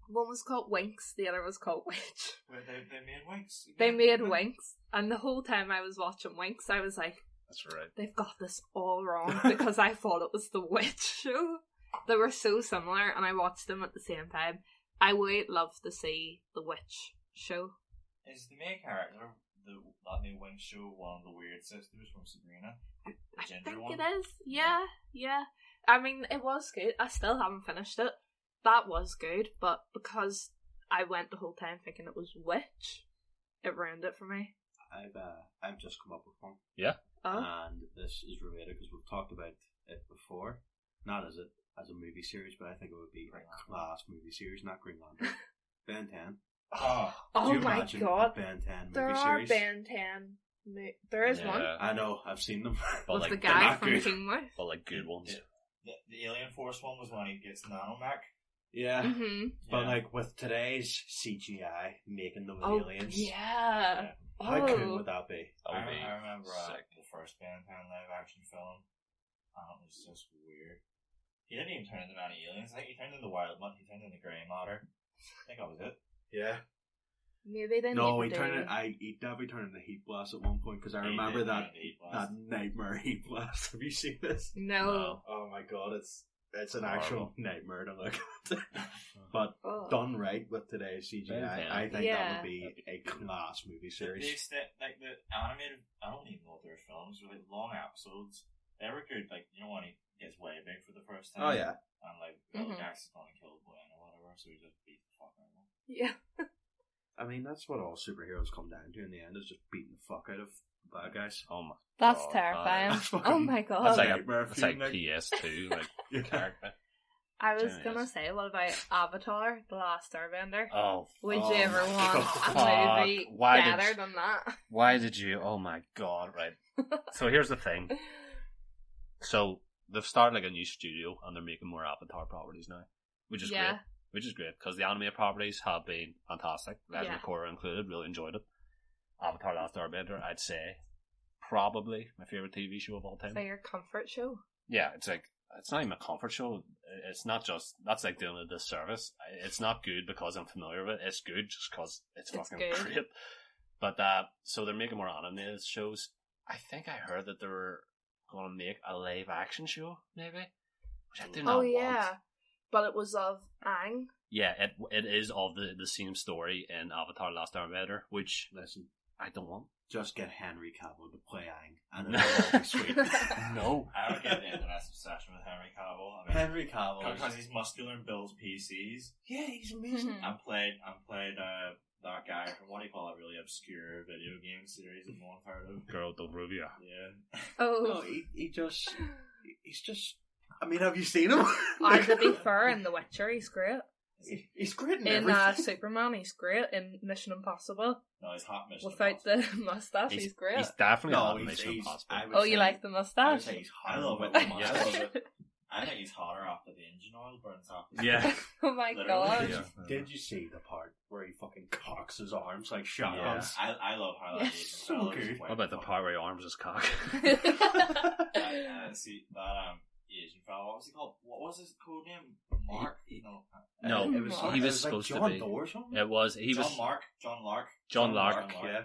One was called Winx, the other was called Witch. Wait, they made Winx? They made Winx, and the whole time I was watching Winx, I was like, that's right. They've got this all wrong, because I thought it was the Witch show. They were so similar, and I watched them at the same time. I would love to see the Witch show. Is the main character, that new Winx show, one of the weird sisters from Sabrina? I think it is. Yeah. I mean, it was good. I still haven't finished it. That was good, but because I went the whole time thinking it was Witch, it ruined it for me. I've just come up with one. Yeah. Oh. And this is related because we've talked about it before. Not as a movie series, but I think it would be a class movie series, not Green Lantern. Ben 10. Oh, Oh my god. Ben 10 movie There are series? Ben 10. There is one. I know, I've seen them. But With like, the they're guy not from good. Kingmouth. But like good ones. the Alien Force one was when he gets nanomech. Yeah. Mm-hmm. But like with today's CGI making those Oh, aliens, yeah. how cool would that be? That would be I remember sick. the first Ben 10 live action film. And it was just weird. He didn't even turn into many aliens. I think he turned into Wild Mutt. He turned into Grey Matter. I think that was it. Yeah. Maybe they No, need he to do... he definitely turned into Heat Blast at one point because I remember that nightmare Heat Blast. Have you seen this? No. Oh my god, it's an Horrible. actual nightmare to look at. But Oh. done right with today's CGI, I think Yeah. that would be a class movie The series. extent, like the animated, I don't even know if they're films, were like long episodes. They were good, like, you know, when he gets way big for the first time. Oh yeah. And like, the Mhm. guy's gonna kill Gwen or whatever, so he just beats the fuck out of him. Yeah. I mean, that's what all superheroes come down to in the end, is just beating the fuck out of bad guys. Oh my That's God, terrifying. that's fucking- Oh my god. That's like Nightmare it's like fume, like- PS2, like Yeah. character. I was Genius. gonna say, what about Avatar, The Last Airbender? Oh, Would oh you ever my want God. a movie Why did better you- than that? why did you? Oh my god! Right. So here's the thing. So they've started like a new studio and they're making more Avatar properties now, which is Yeah. great. Which is great because the anime properties have been fantastic. Legend Yeah. of Korra included. Really enjoyed it. Avatar: Last Airbender, I'd say, probably my favorite TV show of all time. So your comfort show? Yeah, it's like it's not even a comfort show. It's not just that's like doing a disservice. It's not good because I'm familiar with it. It's good just because it's fucking good. great. But so they're making more animated shows. I think I heard that they were going to make a live action show, maybe, which I do not Oh want. yeah. But it was of Aang. Yeah, it is of the same story in Avatar: Last Airbender, which Listen, I don't want. just get Henry Cavill to play Aang, and it'll all be sweet. No. I don't get the internet's obsession with Henry Cavill. I mean, Henry Cavill. because he's muscular and builds PCs. Yeah, he's amazing. I played that guy from what do you call that really obscure video game series that no one's heard of. Girl, don't rub you. Yeah. Oh. No, he's just. I mean, have you seen him? To be fair, in The Witcher, he's great. He's great in In everything. Superman, he's great. In Mission Impossible, No, he's hot Mission without Impossible. the mustache, he's great. He's definitely No, not he's- Mission he's- Impossible. I would Oh, you say- like the I would mustache? say he's I hot. love it. Yeah. I love it. I think he's hotter after the engine oil burns off. his Yeah. face. Oh my Literally. god. Yeah. Did you see the part where he fucking cocks his arms like shotguns? I love how that Yeah. Asian So fella is good. white What about the fuck. part where he arms his cock? See that Asian fella. What was he called? What was his code name? Mark? No. No, it was, He it was like supposed to John be. Doe or something. It was he was John Lark. John Lark. Yeah.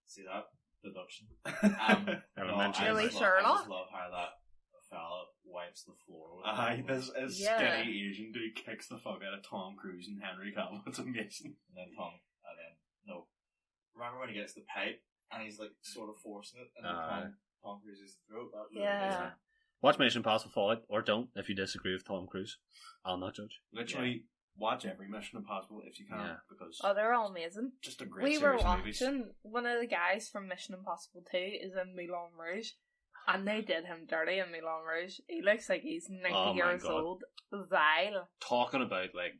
See that? Deduction. Elementary. Really, I Sherlock? just love how that fella wipes the floor with Aye, his this Yeah. skinny Asian dude kicks the fuck out of Tom Cruise and Henry Cavill. It's amazing. and then remember when he gets the pipe and he's like sort of forcing it and Tom Cruise's throat? That really Yeah. Watch Mission Impossible Fallout, or don't if you disagree with Tom Cruise. I'll not judge. Literally, watch every Mission Impossible if you can, Yeah. because Oh, they're all amazing. just a great We were series of movies. watching one of the guys from Mission Impossible 2 is in Moulin Rouge, and they did him dirty in Moulin Rouge. He looks like he's 90 Oh my years God. old. Vile. Talking about like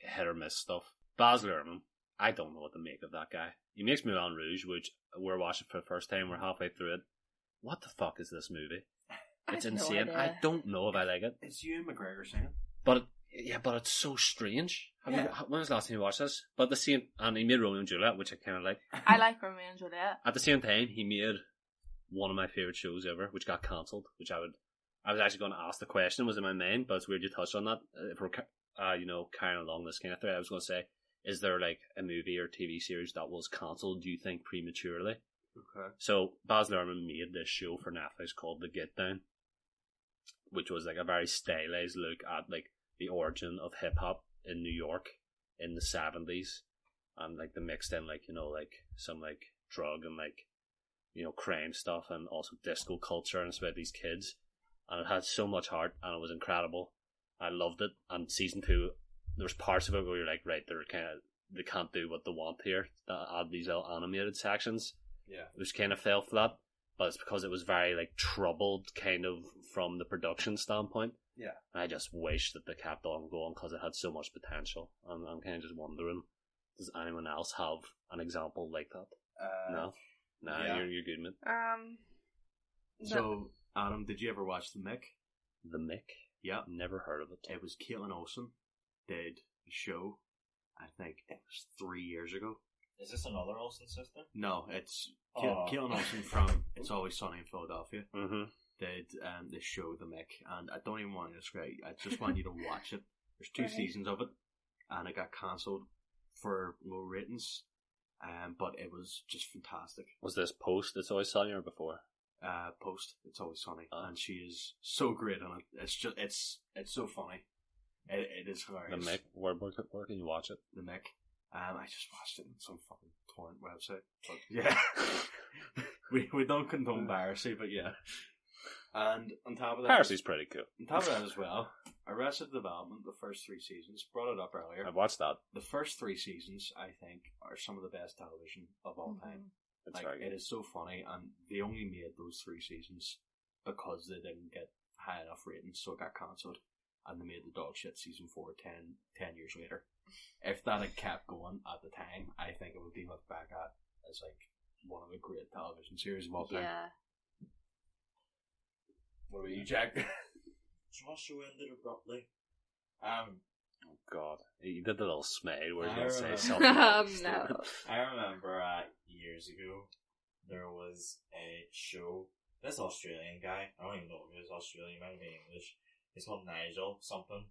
hit or miss stuff. Baz Luhrmann, I don't know what to make of that guy. He makes Moulin Rouge, which we're watching for the first time. We're halfway through it. What the fuck is this movie? It's I've no insane. I idea. don't know if I like it, It's Ewan McGregor singing. but it's so strange. When was the last time you watched this? But the same, and he made Romeo and Juliet, which I kind of like. I like Romeo and Juliet. At the same time, he made one of my favorite shows ever, which got cancelled. Which I was actually going to ask the question, was in my mind, but it's weird you touched on that. If we're carrying along this kind of thread, I was going to say, is there like a movie or TV series that was cancelled? Do you think prematurely? Okay. So Baz Luhrmann made this show for Netflix called The Get Down, which was like a very stylized look at like the origin of hip hop in New York in the 70s, and like the mixed in like some like drug and like crime stuff, and also disco culture, and it's about these kids, and it had so much heart and it was incredible. I loved it. And season 2, there was parts of it where you're like, right, they're kind of they can't do what they want here. They add these little animated sections, Yeah. which kind of fell flat. But it's because it was very like troubled, kind of from the production standpoint. Yeah. I just wish that they kept on going because it had so much potential. I'm kind of just wondering, does anyone else have an example like that? No, yeah. you're good, mate. So, Adam, did you ever watch The Mick? The Mick? Yeah. Never heard of it. It was Caitlin Olsen did a show, I think it was 3 years ago. Is this another Olsen sister? No, it's Oh. Caitlin Olsen from It's Always Sunny in Philadelphia. Mm-hmm. Did this show, The Mick, and I don't even want to describe it. I just want you to watch it. There's 2 seasons of it, and it got cancelled for low ratings, but it was just fantastic. Was this post It's Always Sunny or before? Post It's Always Sunny, and she is so great on it. It's just it's so funny. It is The hilarious. Mick? Where can you watch it? The Mick. I just watched it on some fucking torrent website. But yeah. we don't condone piracy, but yeah. And on top of that, Piracy's pretty cool. on top of that as well, Arrested Development, the first 3 seasons, brought it up earlier. I've watched that. The first 3 seasons, I think, are some of the best television of all time. It's Like, very good. it is so funny, and they only made those 3 seasons because they didn't get high enough ratings, so it got cancelled. And they made the dog shit season 4 10 years later. If that had kept going at the time, I think it would be looked back at as like one of the great television series of all time. Yeah. What about you, Jack? Joshua ended abruptly. Oh god. You did the little smile where you I going to say remember. something. No. I remember years ago, there was a show. This Australian guy, I don't even know if he was Australian, he might be English. He's called Nigel something,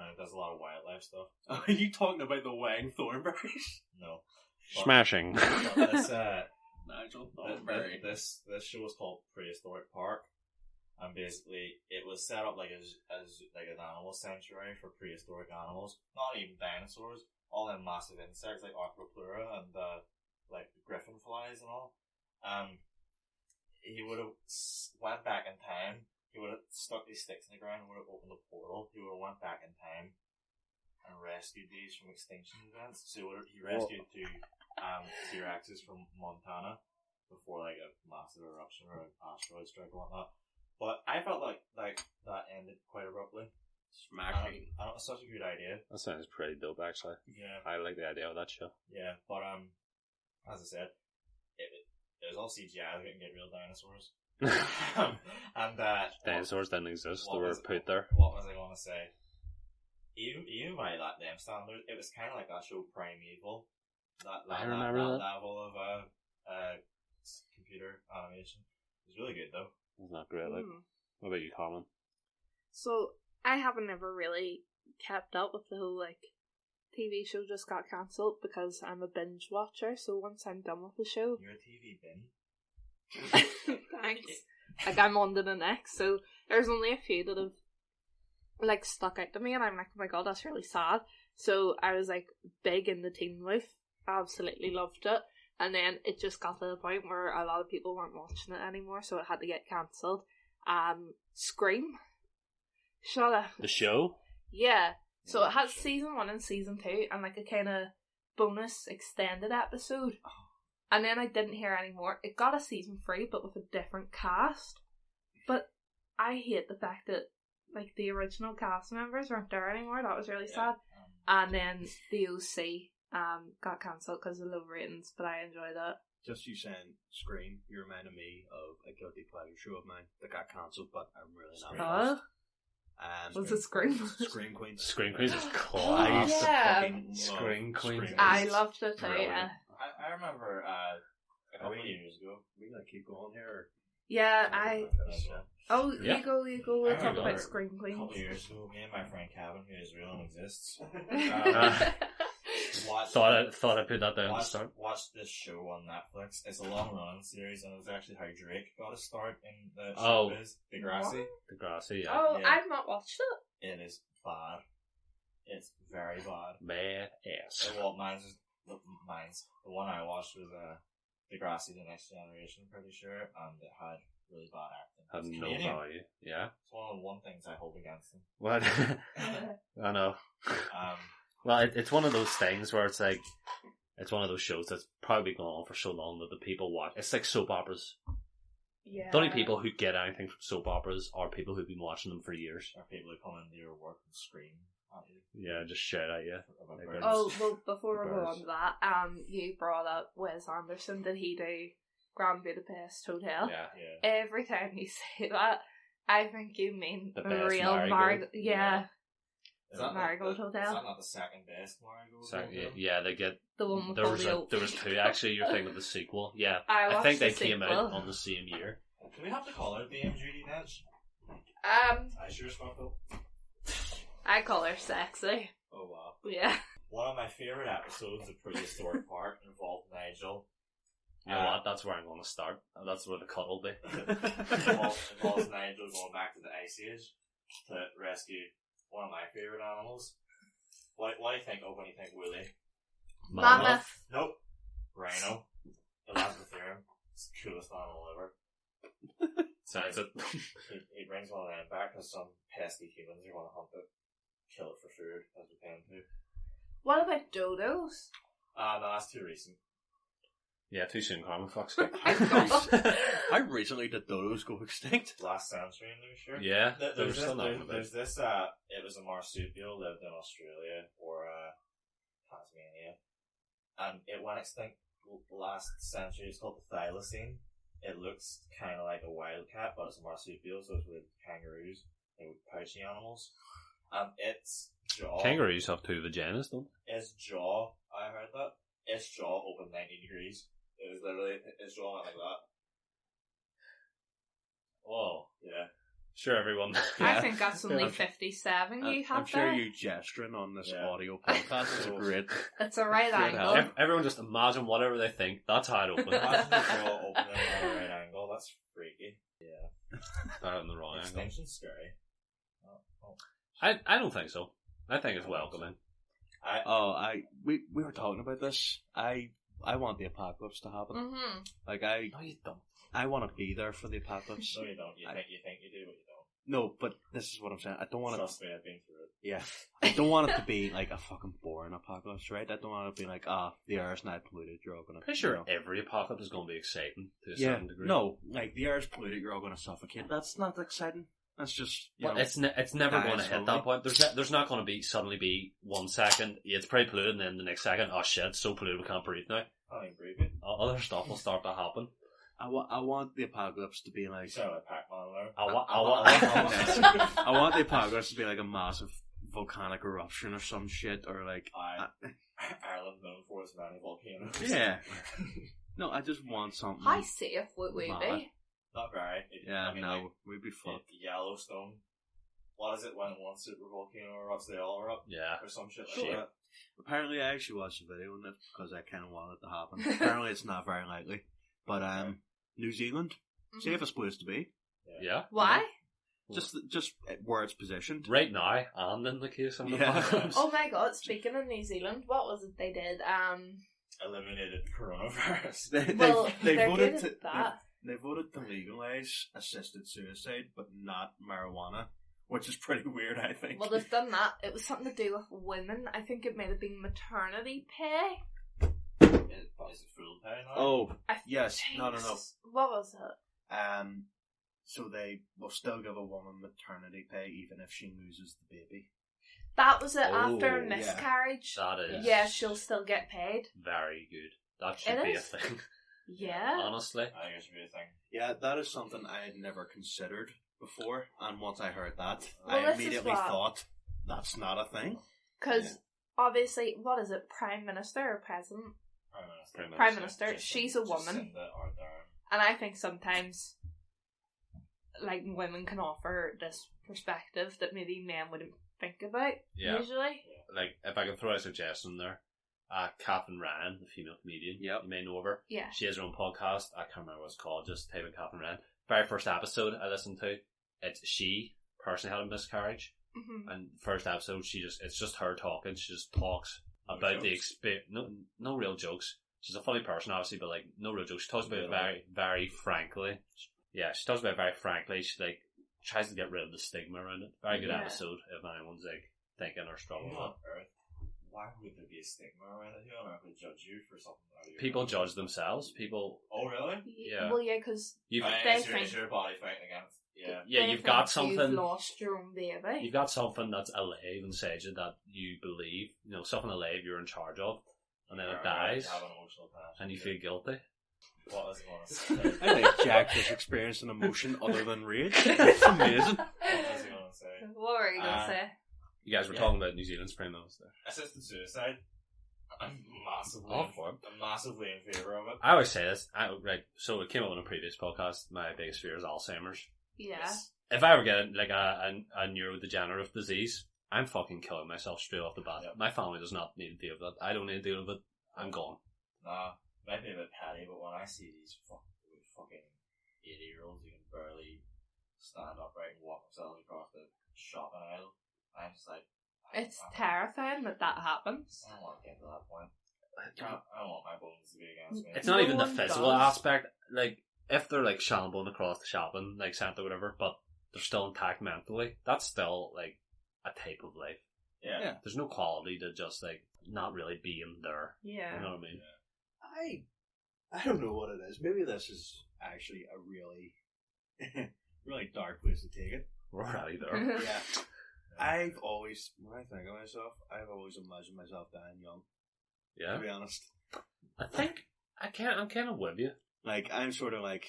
and he does a lot of wildlife stuff. Are you talking about the Wang Thornberries? No. Smashing. But this, Nigel this show was called Prehistoric Park, and basically it was set up like as like an animal sanctuary for prehistoric animals, not even dinosaurs, all them massive insects like Arthropleura and like griffin flies and all. He would have went back in time. He would have stuck these sticks in the ground and would have opened a portal. He would have went back in time and rescued these from extinction events. So he rescued 2 T-Rexes from Montana before like a massive eruption or an asteroid strike or whatnot. But I felt like that ended quite abruptly. Smashing. I don't know, it's such a good idea. That sounds pretty dope, actually. Yeah. I like the idea of that show. Yeah, but as I said, it was all CGI. We didn't get real dinosaurs. And Dinosaurs didn't exist. They were put there. What was I going to say? Even by them standards, it was kind of like that show Primeval. I remember that level of computer animation. It was really good though. It's not great. Like, what about you, Colin? So, I haven't ever really kept up with the whole, like, TV show just got cancelled because I'm a binge watcher, so once I'm done with the show... You're a TV bin. Thanks. Like, I'm on to the next, so there's only a few that have, like, stuck out to me, and I'm like, oh my god, that's really sad. So, I was, like, big in the Teen Wolf. Absolutely loved it. And then it just got to the point where a lot of people weren't watching it anymore, so it had to get cancelled. Scream. Shut up. The show? Yeah. So it has season 1 and season 2, and like a kind of bonus extended episode. And then I didn't hear any more. It got a season 3, but with a different cast. But I hate the fact that like the original cast members weren't there anymore. That was really sad. And then the OC got cancelled because of low ratings, but I enjoyed it. Just you saying Scream, you reminded me of a guilty pleasure show of mine that got cancelled, but I'm really not. Was it Scream? Scream Queens. Scream Queens is Oh, class. yeah. Scream Queens. I loved it too, Brilliant. yeah. I remember a couple of years ago. We gonna keep going here? Yeah, Oh, Yeah. you go. We'll I talk remember about Scream A Queens. couple of years ago, me and my friend Kevin, who is real and exists, Thought I put that down to start. watched this show on Netflix. It's a long running series, and it was actually how Drake got a start in the Oh. showbiz. Degrassi. Degrassi, yeah. Oh, Yeah. I've not watched it. It is bad. It's very bad. Bad ass. Well, the one I watched was Degrassi: The Next Generation, pretty sure, and it had really bad acting. Had It's no Canadian. value. Yeah. It's one of the things I hold against them. What? I know. Well, it's one of those things where it's like, it's one of those shows that's probably gone on for so long that the people watch. It's like soap operas. Yeah. The only people who get anything from soap operas are people who've been watching them for years. Or people who come into your work and scream at you. Yeah, just shout at you. About Like birds. Oh, well, before we go Birds. on to that, you brought up Wes Anderson. Did he do Grand Budapest Hotel? Yeah. Yeah. Every time you say that, I think you mean The a best real Marigold. Yeah, Is that Marigold not, Hotel? Is that not the second best Marigold So, Hotel? yeah, they get. the one with There all was the old. there was two actually. You're thinking of the sequel. Yeah, I I watched think they the came sequel. out on the same year. Do we have to call her Dame Judi Dench? I sure as fuck don't. I call her sexy. Oh wow. Yeah. One of my favourite episodes of Prehistoric Park involved Nigel. You know what? That's where I'm going to start. That's where the cut will be. involves Nigel going back to the Ice Age to rescue one of my favourite animals. What do you think of when you think Willy? Mammoth. Nope. Rhino. Elastotherium. It's the coolest animal ever. Sounds it. He brings one of them back because some pesky humans are going to hunt it, kill it for food, as we tend to. What about dodos? No, that's too recent. Yeah, too soon, Carmen. Fuck's How recently did dodos go extinct? Last century, I'm not sure. Yeah, There's there's still this, not there's this, it was a marsupial, lived in Australia or Tasmania, and it went extinct last century. It's called the thylacine. It looks kind of like a wildcat, but it's a marsupial, so it's with kangaroos, like pouchy animals. Its jaw. Kangaroos have two vaginas, don't Its jaw, I heard that. Its jaw opened 90 degrees. It was literally, its jaw went like that. Oh, Yeah. sure, everyone. I think that's only Yeah. 57 you have I'm sure there. you gesturing on this Yeah. audio podcast is a great. It's a right Good angle. help. Everyone just imagine whatever they think. That's how it opens. Imagine the jaw opening at a right angle. That's freaky. Yeah. Out in the wrong angle. Extinction's scary. Oh. I don't think so. I think it's welcoming. We were talking about this. I want the apocalypse to happen. Mm-hmm. Like No, you don't. I want to be there for the apocalypse. No, you don't. You think you do, but you don't. No, but this is what I'm saying. I don't want to. Trust me, I've been through it. Yeah, I don't want it to be like a fucking boring apocalypse, right? I don't want it to be like, the air's not polluted. You're all gonna. Pretty sure you know. every apocalypse is going to be exciting to a Yeah. certain degree. No, like the air's polluted. You're all gonna suffocate. That's not exciting. That's just you Well, know. it's never dying going to hit slowly. that point. There's not going to be suddenly be 1 second, yeah, it's pretty polluted, and then the next second, oh shit, it's so polluted we can't breathe now. I ain't breathing. Other stuff will start to happen. I want the apocalypse to be You like. sound like Pac-Man there. I want the apocalypse to be like a massive volcanic eruption or some shit, or like. Ireland's known for its many volcanoes. Yeah. No, I just want something. How safe would we be? Not very. Yeah, I mean, no, like, we'd be fucked. Yellowstone. What is it when one super volcano erupts, they all erupt? Yeah. Or some shit like Shit. that. Apparently, I actually watched a video on it because I kind of wanted it to happen. Apparently, it's not very likely. But New Zealand, safest place to be. Yeah. Why? Just where it's positioned. Right now, and in the case of the Yeah. apocalypse. Oh my god, speaking of New Zealand, what was it they did? Eliminated coronavirus. They They're voted good to at that. they voted to legalize assisted suicide, but not marijuana, which is pretty weird. I think. Well, they've done that. It was something to do with women. I think it might have been maternity pay. Is it full pay now? Oh I yes, no. Jesus. What was it? So they will still give a woman maternity pay even if she loses the baby. That was it Oh, after a yeah. miscarriage. That is Yeah, she'll still get paid. very good. That should It be is? a thing. Yeah. Honestly. I think it should be a thing. Yeah, that is something I had never considered before, and once I heard that, Well, I this is immediately what- thought that's not a thing. Because obviously, what is it? Prime Minister or President? Prime Minister. Prime Minister. Just She's a woman. Jacinda Ardern. And I think sometimes, like, women can offer this perspective that maybe men wouldn't think about, Yeah. usually. Like, if I can throw a suggestion there, Catherine Ryan, the female comedian, Yep. you may know of her. Yeah. She has her own podcast. I can't remember what it's called. Just type in Catherine Ryan. Very first episode I listened to, she personally had a miscarriage. Mm-hmm. And first episode, it's just her talking. She just talks about the jokes? experience. No real jokes. She's a funny person, obviously, but like no real jokes. She talks about it very, very frankly. Yeah, she talks about it very frankly. She like tries to get rid of the stigma around it. Very good Yeah. episode if anyone's like thinking or struggling with What it. on earth why would there be a stigma around it? Who on earth would judge you for something? People judge themselves. People. Oh, really? Yeah. Well, yeah, because You've, they Is think your body fighting against? Yeah. yeah, they you've got think something. You've lost your own baby. You've got something that's alive inside you that you believe. You know, something alive you're in charge of, and then it dies, Have an emotional connection and you to feel it. guilty. What was I going to say? I think Jack has experienced an emotion other than rage. It's amazing. What was I going to say? What were you gonna say? You guys were talking about New Zealand's Prime Minister. Assisted suicide. I'm All for it. massively in favour of it. I always say this. So it came up on a previous podcast. My biggest fear is Alzheimer's. Yeah. If I ever get like a neurodegenerative disease, I'm fucking killing myself straight off the bat. Yep. My family does not need to deal with that. I don't need to deal with it. I'm gone. Nah, might be a bit petty, but when I see these fucking 80-year-olds who can barely stand upright and walk themselves across the shopping aisle, I'm just like, It's terrifying that happens. I don't want to get to that point. I don't want my bones to be against me. It's not No even the one physical does. aspect. Like, if they're like shambling across the shopping like centre or whatever, but they're still intact mentally, that's still like a type of life. Yeah. There's no quality to just like not really being there. Yeah. You know what I mean? I don't know what it is. Maybe this is actually a really, really dark place to take it. We're already there. Yeah. I've always, when I think of myself, I've always imagined myself dying young. Yeah. To be honest, I think I'm kind of with you. like I'm sort of like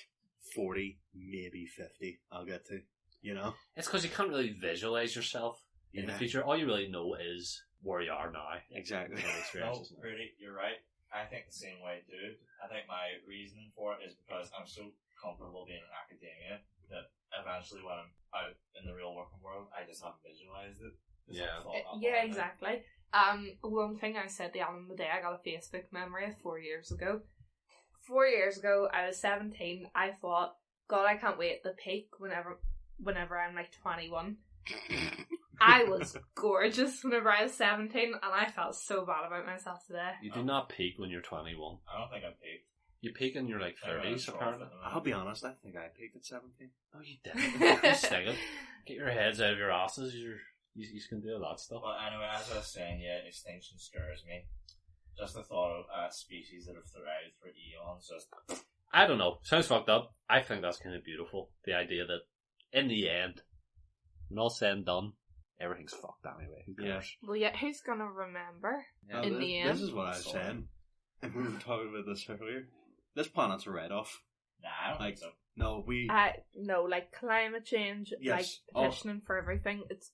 40, maybe 50. I'll get to, you know. It's because you can't really visualize yourself in the Yeah. future. All you really know is where you are now. Exactly. Your No, experiences now. really, you're right. I think the same way too. I think my reason for it is because I'm so comfortable being in academia that eventually when I'm out in the real working world, I just haven't visualized it. Just Yeah. haven't thought that Yeah, far ahead. exactly. One thing I said the Alan the day I got a Facebook memory of 4 years ago. 4 years ago, I was 17. I thought, God, I can't wait to peak whenever I'm like 21. I was gorgeous whenever I was 17, and I felt so bad about myself today. You do not peak when you're 21. I don't think I peaked. You peak in your like 30s, apparently. I'll be honest. I think I peaked at 17. Oh, you didn't. You sting it. Get your heads out of your asses. You can do that stuff. But anyway, as I was saying, yeah, extinction scares me. Just the thought of a species that have thrived for eons just... I don't know. Sounds fucked up. I think that's kind of beautiful. The idea that in the end, when all said and done, everything's fucked anyway. Who cares? Well, yeah, who's gonna remember? Now, In the end. this is what I was saying. And we were talking about this earlier. This planet's a write-off. Nah, I don't think so. No, we. No, like climate change, Yes. like petitioning for everything, it's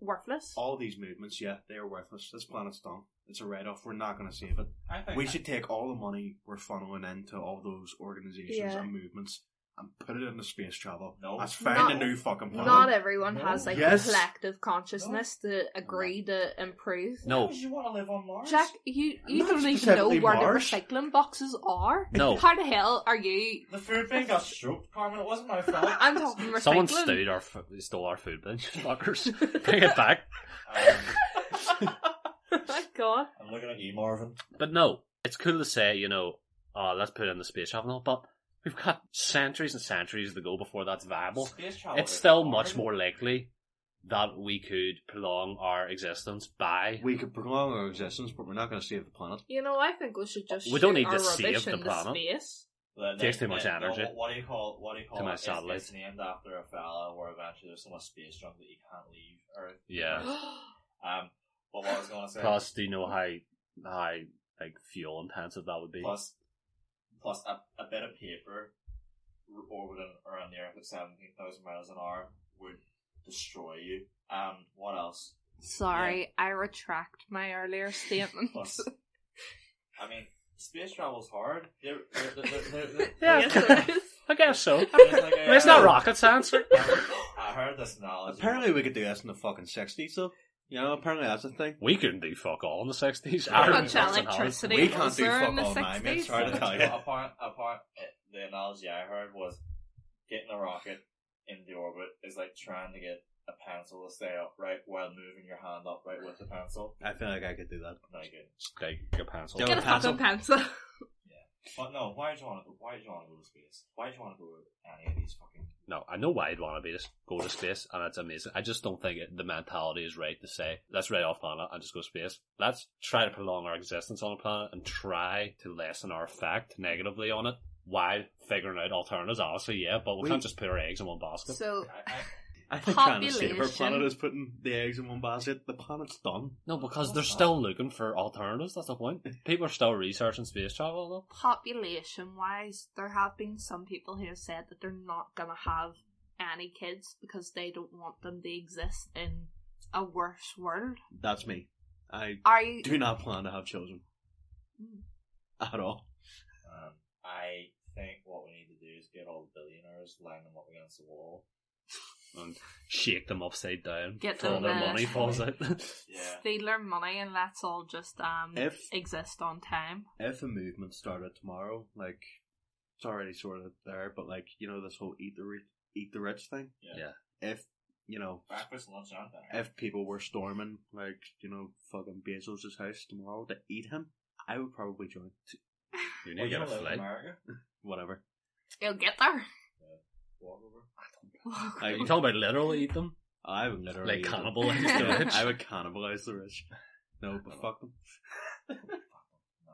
worthless. All these movements, yeah, they are worthless. This planet's done. It's a write-off. We're not going to save it. I think We should take all the money we're funneling into all those organisations Yeah. and movements and put it into space travel. No. Let's find Not- a new fucking planet. Not everyone No. has like Yes. the collective consciousness to agree to improve. No. Why would you want to live on Mars? Jack, you Not don't even know specifically where Mars. the recycling boxes are. No. How the hell are you? The food bin got stroked, Carmen. It wasn't my fault. I'm talking recycling. Someone stole our food bin, you fuckers. Bring it back. My God. I'm looking at you, Marvin. But no, it's cool to say, let's put it in the space travel, but we've got centuries and centuries to go before that's viable. Space travel It's is still hard. much more likely that we could prolong our existence by... We could prolong our existence, but we're not going to save the planet. You know, I think we should just We don't shoot need our to save rubbish the into planet. space. But Takes too much energy. What do you call To my it? satellite. It's named after a fella where eventually there's so much space junk that you can't leave Earth. Yeah. But what I was going to say. Plus, do you know how like fuel intensive that would be? Plus a bit of paper orbiting around the Earth at 17,000 miles an hour would destroy you. What else? Sorry, I retract my earlier statement. Plus, I mean, space travel's hard. Yeah, Yes, it is. I guess so. There's like It's not rocket science. I heard this analogy. Apparently we could do this in the fucking 60s, though. You know, apparently that's a thing. We couldn't do fuck all in the 60s. How Aaron much Wilson electricity We was can't do there fuck in the all, mate. 60s? Sorry to tell you. Apart, the analogy I heard was getting a rocket into orbit is like trying to get a pencil to stay upright while moving your hand upright with the pencil. I feel like I could do that. Not good. Like a pencil. Yeah. Get a fucking pencil. But no, why do you want to go to space? Why do you want to go to any of these fucking... No, I know why I'd want to go to space, and it's amazing. I just don't think the mentality is right to say, let's write off planet and just go to space. Let's try to prolong our existence on the planet and try to lessen our effect negatively on it while figuring out alternatives, honestly, yeah, but we can't just put our eggs in one basket. So, I think trying to save our population. planet is putting the eggs in one basket. The planet's done. No, because they're still looking for alternatives, that's the point. People are still researching space travel, though. population-wise, there have been some people who have said that they're not going to have any kids because they don't want them to exist in a worse world. That's me. I Are you... do not plan to have children. At all. I think what we need to do is get all the billionaires, line them up against the wall. And shake them upside down. Get till them their money falls out. Yeah. steal their money and let's all just exist on time. If a movement started tomorrow, like, it's already sort of there, but like, you know, this whole eat the rich thing. Yeah. If, you know, Breakfast, lunch, and dinner. if people were storming, like, you know, fucking Bezos' house tomorrow to eat him, I would probably join. You need to get a live in flight. America? Whatever. You'll get there. Walk over. Are you talking about literally eat them? I would literally Like eat them. cannibalize the rich? I would cannibalize the rich. No, but fuck them. No,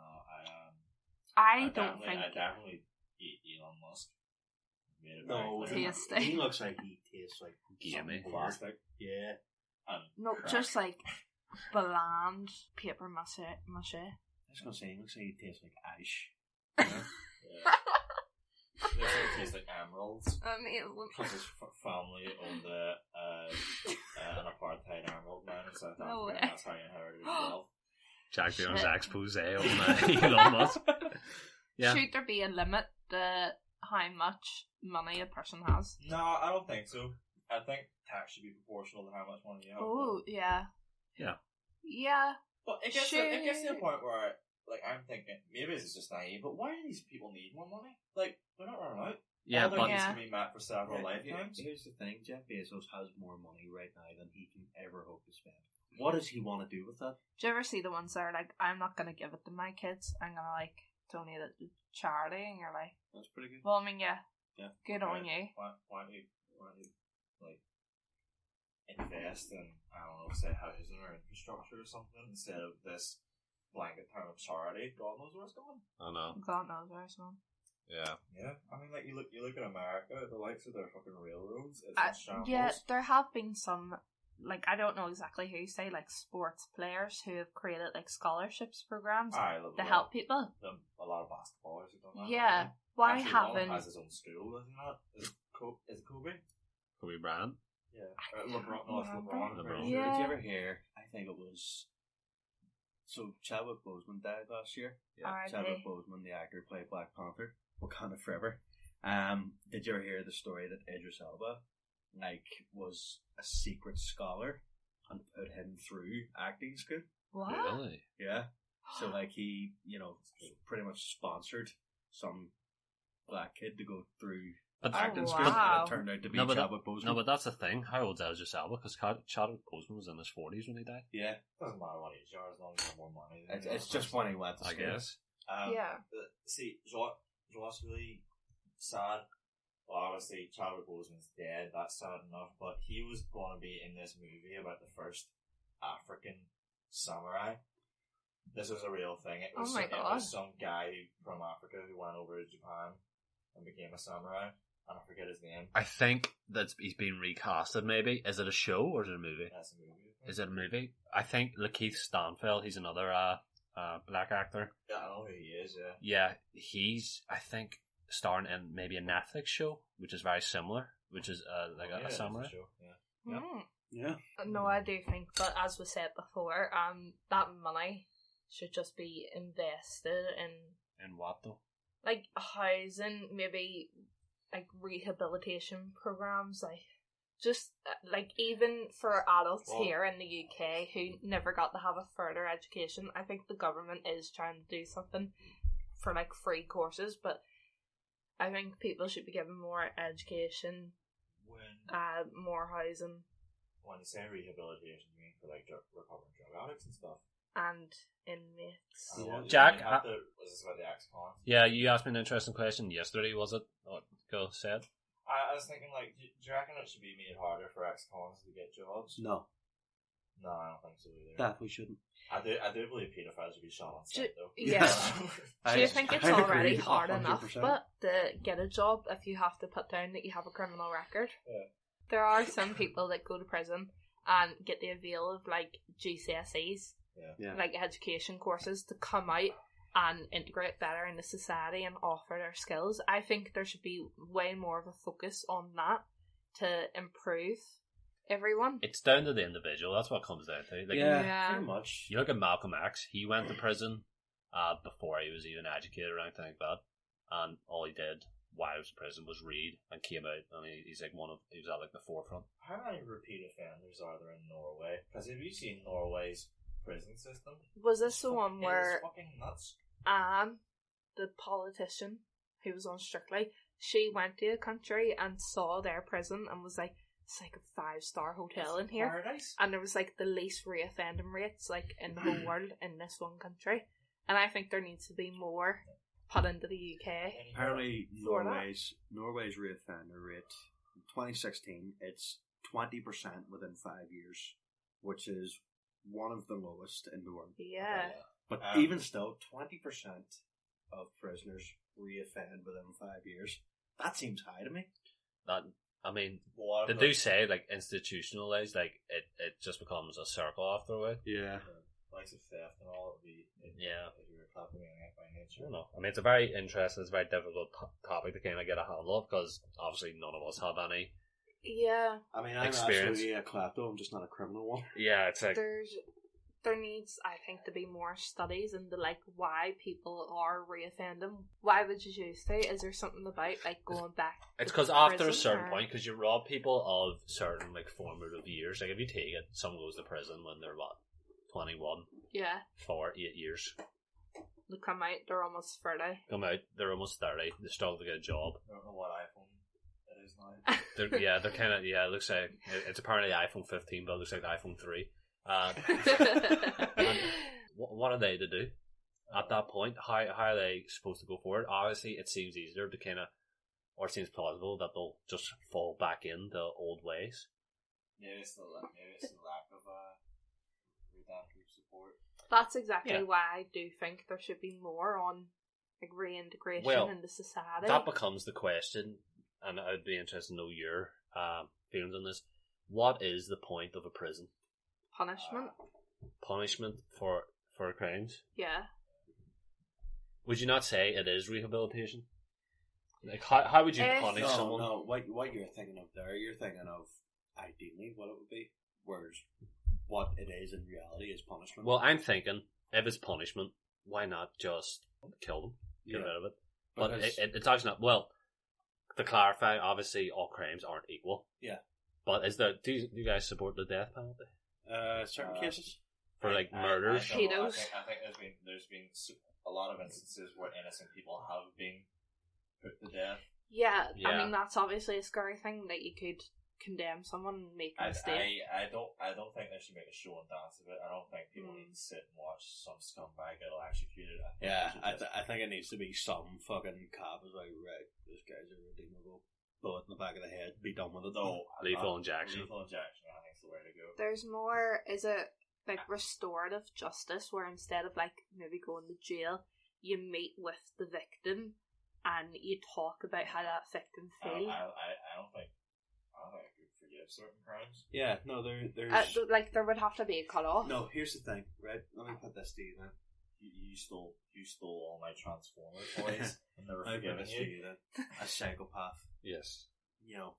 I don't think... I definitely eat Elon Musk. Made it No, very clear. Tasty. he looks like he tastes like Gamey. something Plastic. Yeah. And No, crack. just like bland paper mache. I was gonna say, he looks like he tastes like ash. Yeah. They sort of taste like emeralds. Plus his family owned an apartheid emerald mine in South Africa. No way. And that's how he inherited his wealth. Jack doing his Shit. expose on Elon Musk. Yeah. Should there be a limit to how much money a person has? No, I don't think so. I think tax should be proportional to how much money you have. Oh, yeah. Yeah. Yeah. But it gets to a point where, like, I'm thinking, maybe this is just naive, but why do these people need more money? Like, they're not running out. Yeah, All their but needs Yeah. can be met for several lifetimes. Here's the thing, Jeff Bezos has more money right now than he can ever hope to spend. What does he want to do with that? Do you ever see the ones that are like, I'm not going to give it to my kids, I'm going to, like, donate it to charity, and you're like, That's pretty good. well, I mean, yeah. Yeah. Good on you. Why do you, like, invest in, I don't know, say housing or infrastructure or something instead of this blanket term of charity? God knows where it's going. I know. God knows where it's going. Yeah. Yeah, I mean, like, you look at America, the likes of their fucking railroads, it's in shambles. Yeah, there have been some, like, I don't know exactly who, say, like, sports players who have created, like, scholarships programs to help people. A lot of basketballers have done that. Yeah. Why Actually, one of them haven't... has his own school, isn't it? Is it Kobe? Kobe Bryant. Yeah. LeBron. No, it's LeBron. LeBron. Yeah. Did you ever hear? I think it was. So Chadwick Boseman died last year. R.I.P. Chadwick Boseman, the actor, played Black Panther. Wakanda Forever. Did you ever hear the story that Idris Elba, like, was a secret scholar and put him through acting school? What? Really? Yeah. So like he, you know, pretty much sponsored some black kid to go through But acting school, wow. and it turned out to be No, but Chadwick Boseman. No, but that's the thing. How old's Idris Elba? Because Chadwick Boseman was in his 40s when he died. Yeah, Doesn't matter what age you are, as long as you have more money. it's just when he went to I school. guess. Yeah. See, what's really sad? Well, obviously, Chadwick Boseman's dead. That's sad enough. But he was going to be in this movie about the first African samurai. This was a real thing. It was, Oh my it God. was some guy from Africa who went over to Japan and became a samurai. And I forget his name. I think that he's been recasted, maybe. Is it a show or is it a movie? That's a movie. Is it a movie? I think Lakeith Stanfield, he's another black actor. Yeah, I know who he is, yeah. Yeah, he's, I think, starring in maybe a Netflix show, which is very similar, which is like Yeah, a samurai. it's a show, yeah. Yep. Yeah. No, I do think, but as we said before, that money should just be invested in, In what though? like, housing, maybe, like, rehabilitation programs, like, just, like, even for adults Well- here in the UK who never got to have a further education, I think the government is trying to do something for, like, free courses, but I think people should be given more education, more housing. When you say rehabilitation, you mean for like recovering drug addicts and stuff? and inmates. Jack, was this about the ex-cons? Yeah, you asked me an interesting question yesterday, was it? Oh, go, say it. I was thinking, like, do you reckon it should be made harder for ex-cons to get jobs? No. No, I don't think so either. That we shouldn't. I do believe paedophiles should be shot on sight, though. Yeah. Do you think it's already hard enough, 100%. but to get a job if you have to put down that you have a criminal record? Yeah. There are some people that go to prison and get the avail of like GCSEs, like education courses, to come out and integrate better into society and offer their skills. I think there should be way more of a focus on that to improve everyone. It's down to the individual. That's what it comes down to. Like, Yeah. pretty much. You look at Malcolm X. He went to prison before he was even educated or anything like that, and all he did while he was in prison was read and came out, and he's like he was at like the forefront. How many repeat offenders are there in Norway? Because have you seen Norway's prison system? Was this the one where It's fucking nuts. Anne, the politician who was on Strictly, she went to a country and saw their prison and was like, it's like a 5-star hotel in here. Paradise. And there was like the least reoffending rates like in the whole world in this one country. And I think there needs to be more put into the UK. Apparently, For that. Norway's reoffender rate in 2016, it's 20% within 5 years, which is one of the lowest in the world. Yeah. But even still, 20% of prisoners reoffend within 5 years. That seems high to me. They do say like institutionalized, like it just becomes a circle after a while. Yeah. Likes of theft and all, it would be if you were clapping it by I nature. don't know. I mean, it's a very interesting, it's a very difficult topic to kind of get a handle of, because obviously none of us have any. Yeah. I mean, I'm Experience. actually a klepto, I'm just not a criminal one. Yeah, it's like There needs, I think, to be more studies into like why people are reoffending. Why would you choose to? Is there something about like going back? it's to because after a prison, certain or- point, because you rob people of certain like formative years. Like if you take it, someone goes to prison when they're 21 Yeah. for 8 years. They come out, they're almost 30. Come out, they're almost 30. They struggle to get a job. I don't know what iPhone it is now. They're kind of it looks like it's apparently iPhone 15, but it looks like the iPhone 3. What are they to do at that point? How are they supposed to go forward? Obviously, it seems easier to or it seems plausible that they'll just fall back into old ways. Maybe it's the lack of redemptive support. That's exactly Yeah. why I do think there should be more on like reintegration Well, into society. That becomes the question, and I'd be interested to know your feelings on this. What is the point of a prison? Punishment. Punishment for crimes? Yeah. Would you not say it is rehabilitation? Like how would you punish someone? No, what you're thinking of there, you're thinking of ideally what it would be, whereas what it is in reality is punishment. Well, I'm thinking, if it's punishment, why not just kill them? Get rid of it. But it's actually not. Well, to clarify, obviously all crimes aren't equal. Yeah. But do you guys support the death penalty? Certain cases. For like murders? I think Pedos. there's been a lot of instances where innocent people have been put to death. Yeah. Yeah. I mean, that's obviously a scary thing that you could condemn someone and make a mistake. I don't think they should make a show and dance of it. I don't think people need to sit and watch some scumbag get electrocuted. I think it needs to be some fucking cop is like, right, this guy's irredeemable. Bullet in the back of the head, be done with it. No, Lethal injection. Lethal injection, I think, is the way to go. There's more, is it like restorative justice where instead of like maybe going to jail, you meet with the victim and you talk about how that victim feels? I don't think I could forgive certain crimes. Yeah, no, there's like there would have to be a cut off. no. Here's the thing, right? Let me put this to you then. You stole all my Transformer toys and never Let me put forgiven this to you. you then. A psychopath, Yes.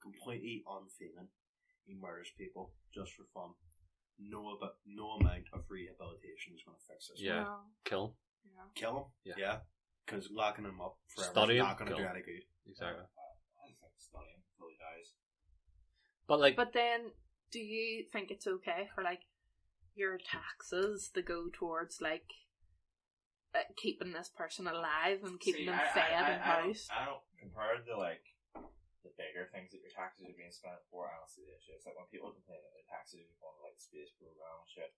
completely unfeeling. He murders people just for fun. No amount of rehabilitation is going to fix this. Yeah. No. Kill him. Yeah. Kill him. Yeah. Because locking him up forever Study is him, not going to kill do him. any good. Exactly. I think study him until he dies. But then, do you think it's okay for like your taxes to go towards like keeping this person alive and keeping them fed and housed? I don't compared to like the bigger things that your taxes are being spent for. I don't see that shit. It's like when people complain that their taxes are going to like the space program and shit.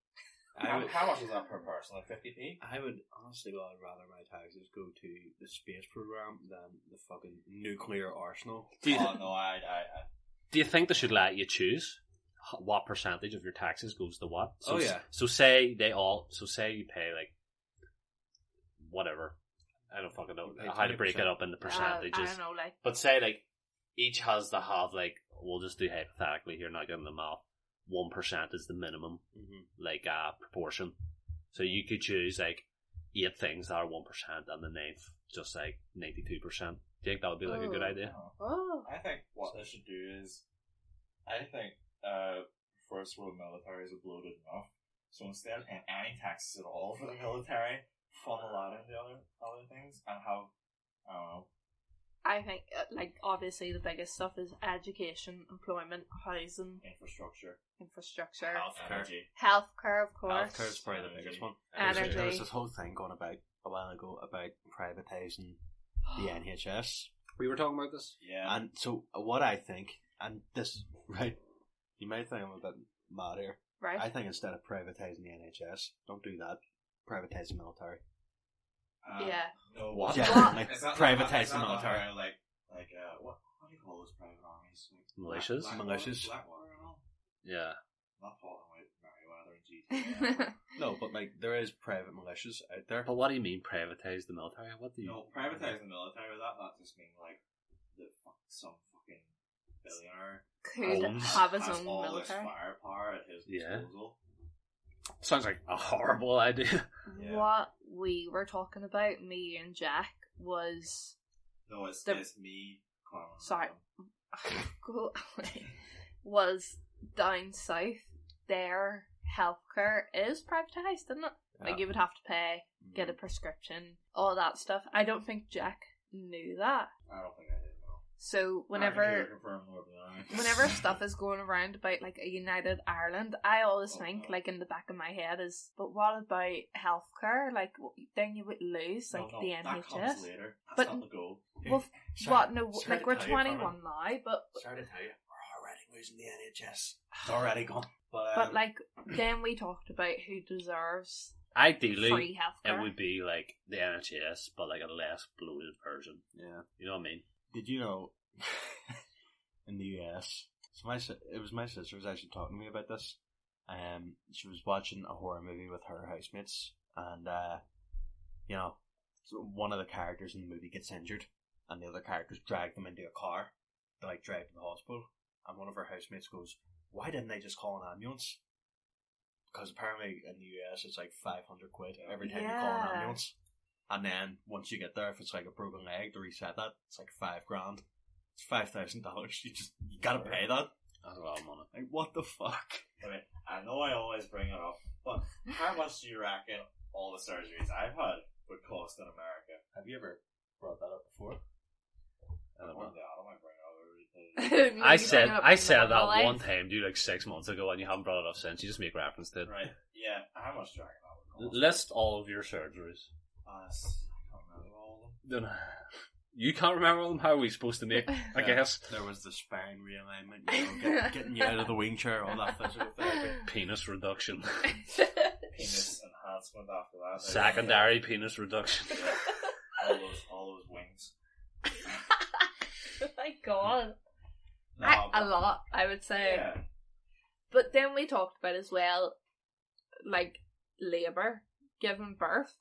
How much is that per person? Like 50p? I would honestly rather my taxes go to the space program than the fucking nuclear arsenal. Do you, Do you think they should let you choose what percentage of your taxes goes to what? So, So say you pay like whatever. I don't fucking know how to break it up into percentages. I don't know, like. But say like each has to have like, we'll just do hypothetically here, not getting the math. 1% is the minimum, like proportion. So you could choose like 8 things that are 1% and the 9th just like 92%. Do you think that would be like a good idea? Oh. I think what they should do is, I think first world militaries are bloated enough. So instead of paying any taxes at all for the military, funnel that into other things and have, I don't know. I think, like, obviously the biggest stuff is education, employment, housing, infrastructure, healthcare, of course. Healthcare is probably the biggest one. Energy. There was this whole thing going about a while ago about privatising the NHS. We were talking about this? Yeah. And so what I think, and this, right, you might think I'm a bit mad here. Right. I think instead of privatising the NHS, don't do that. Privatise the military. Yeah. No, what? Genuinely, privatise the military. Like, what do you call those private armies? Like, Militias? Militias. Blackwater and all? Yeah. Not talking about Merryweather and GTA. No, but like, there is private militias out there. But what do you mean privatise the military? What do you... No, privatise the military, that just means like, some fucking billionaire could have his has own all military. this firepower at his disposal. Sounds like a horrible idea. Yeah. What we were talking about, me and Jack, was... No, it's me, Carmen. Sorry. Go away. Was down south, their healthcare is privatised, isn't it? Yeah. Like, you would have to pay, get a prescription, all that stuff. I don't think Jack knew that. I don't think I did, no. So whenever stuff is going around about like a United Ireland, I always think like in the back of my head is, but what about healthcare? Like then you would lose like the NHS. That comes later. That's But not the goal. well, what? No, like we're 21 now, but Sorry to tell you, we're already losing the NHS. It's already gone. But like then we talked about who deserves Ideally, free healthcare. it would be like the NHS, but like a less bloated version. Yeah. You know what I mean? Did you know, in the US, so it was my sister was actually talking to me about this. She was watching a horror movie with her housemates, and you know, so one of the characters in the movie gets injured, and the other characters drag them into a car to like drive to the hospital. And one of her housemates goes, "Why didn't they just call an ambulance?" Because apparently in the US it's like £500 every time you call an ambulance. And then once you get there, if it's like a broken leg, to reset that, it's like $5,000. It's $5,000. You gotta pay that. That's a lot of money. Like, what the fuck? I mean, I know I always bring it up, but how much do you reckon all the surgeries I've had would cost in America? Have you ever brought that up before? I don't know. I might bring it up every day. I said that one time, dude, like 6 months ago, and you haven't brought it up since. You just make reference to it. Right, yeah. How much do you reckon that would cost? List all of your surgeries. I can't remember all of them. You can't remember them? How are we supposed to make, I guess? There was the spine realignment, getting you out of the wing chair, all that physical therapy. Penis reduction. Penis enhancement after that. Secondary penis reduction. Yeah. All those wings. Oh my god. No, A lot, I would say. Yeah. But then we talked about as well, like, labour, giving birth.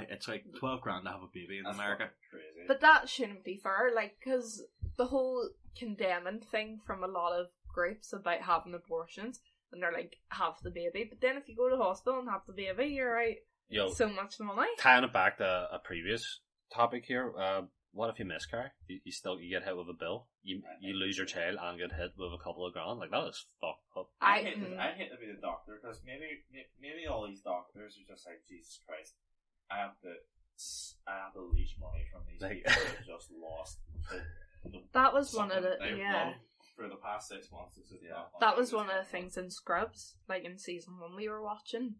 It's like $12,000 to have a baby in America. Crazy. But that shouldn't be fair, like, because the whole condemning thing from a lot of groups about having abortions, and they're like, have the baby. But then if you go to hospital and have the baby, you're out so much money. Tying it back to a previous topic here, what if you miscarry? You get hit with a bill. You lose your child and get hit with a couple of grand. Like, that is fucked up. I'd hate to be the doctor, because maybe all these doctors are just like, Jesus Christ, I have to leech money from these people that just lost. That was one of the for the past 6 months. That was one of the things in Scrubs, like in season 1 we were watching,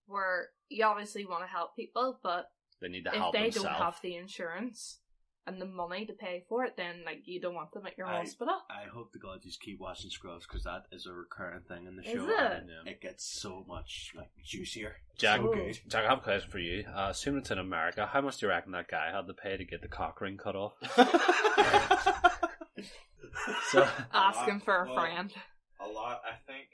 where you obviously want to help people, but they need to if help they themselves. don't have the insurance, and the money to pay for it, then like you don't want them at your hospital. I hope to God you keep watching Scrubs because that is a recurring thing in the Is show. it? And it gets so much like juicier. Jack, So good. Jack, I have a question for you. Assuming it's in America, how much do you reckon that guy had to pay to get the cock ring cut off? So Asking for a friend. A lot. I think.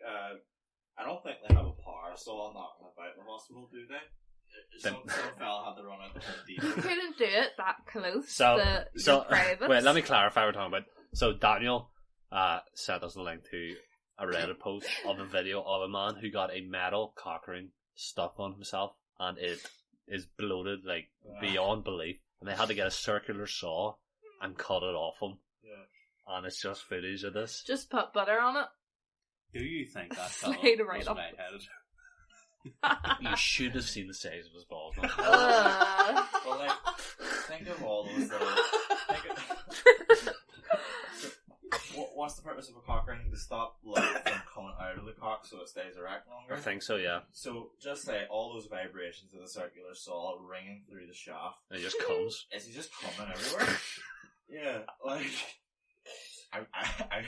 I don't think they have a power saw knocking about the hospital, do they? Some fella had to run out the Home You Depot. couldn't do it that close So to your privates. wait, let me clarify what we're talking about. So Daniel sent us a link to a Reddit post of a video of a man who got a metal cock ring stuck on himself, and it is bloated like beyond belief, and they had to get a circular saw and cut it off him. Yeah. And it's just footage of this. Just put butter on it. Do you think that fella Slide right was up. lightheaded? You should have seen the size of his balls. Man. Well, like, think of all those little. What's the purpose of a cock ring? To stop blood from coming out of the cock so it stays erect longer? I think so, yeah. So just say all those vibrations of the circular saw ringing through the shaft. It just comes. Is he just coming everywhere? Yeah, like I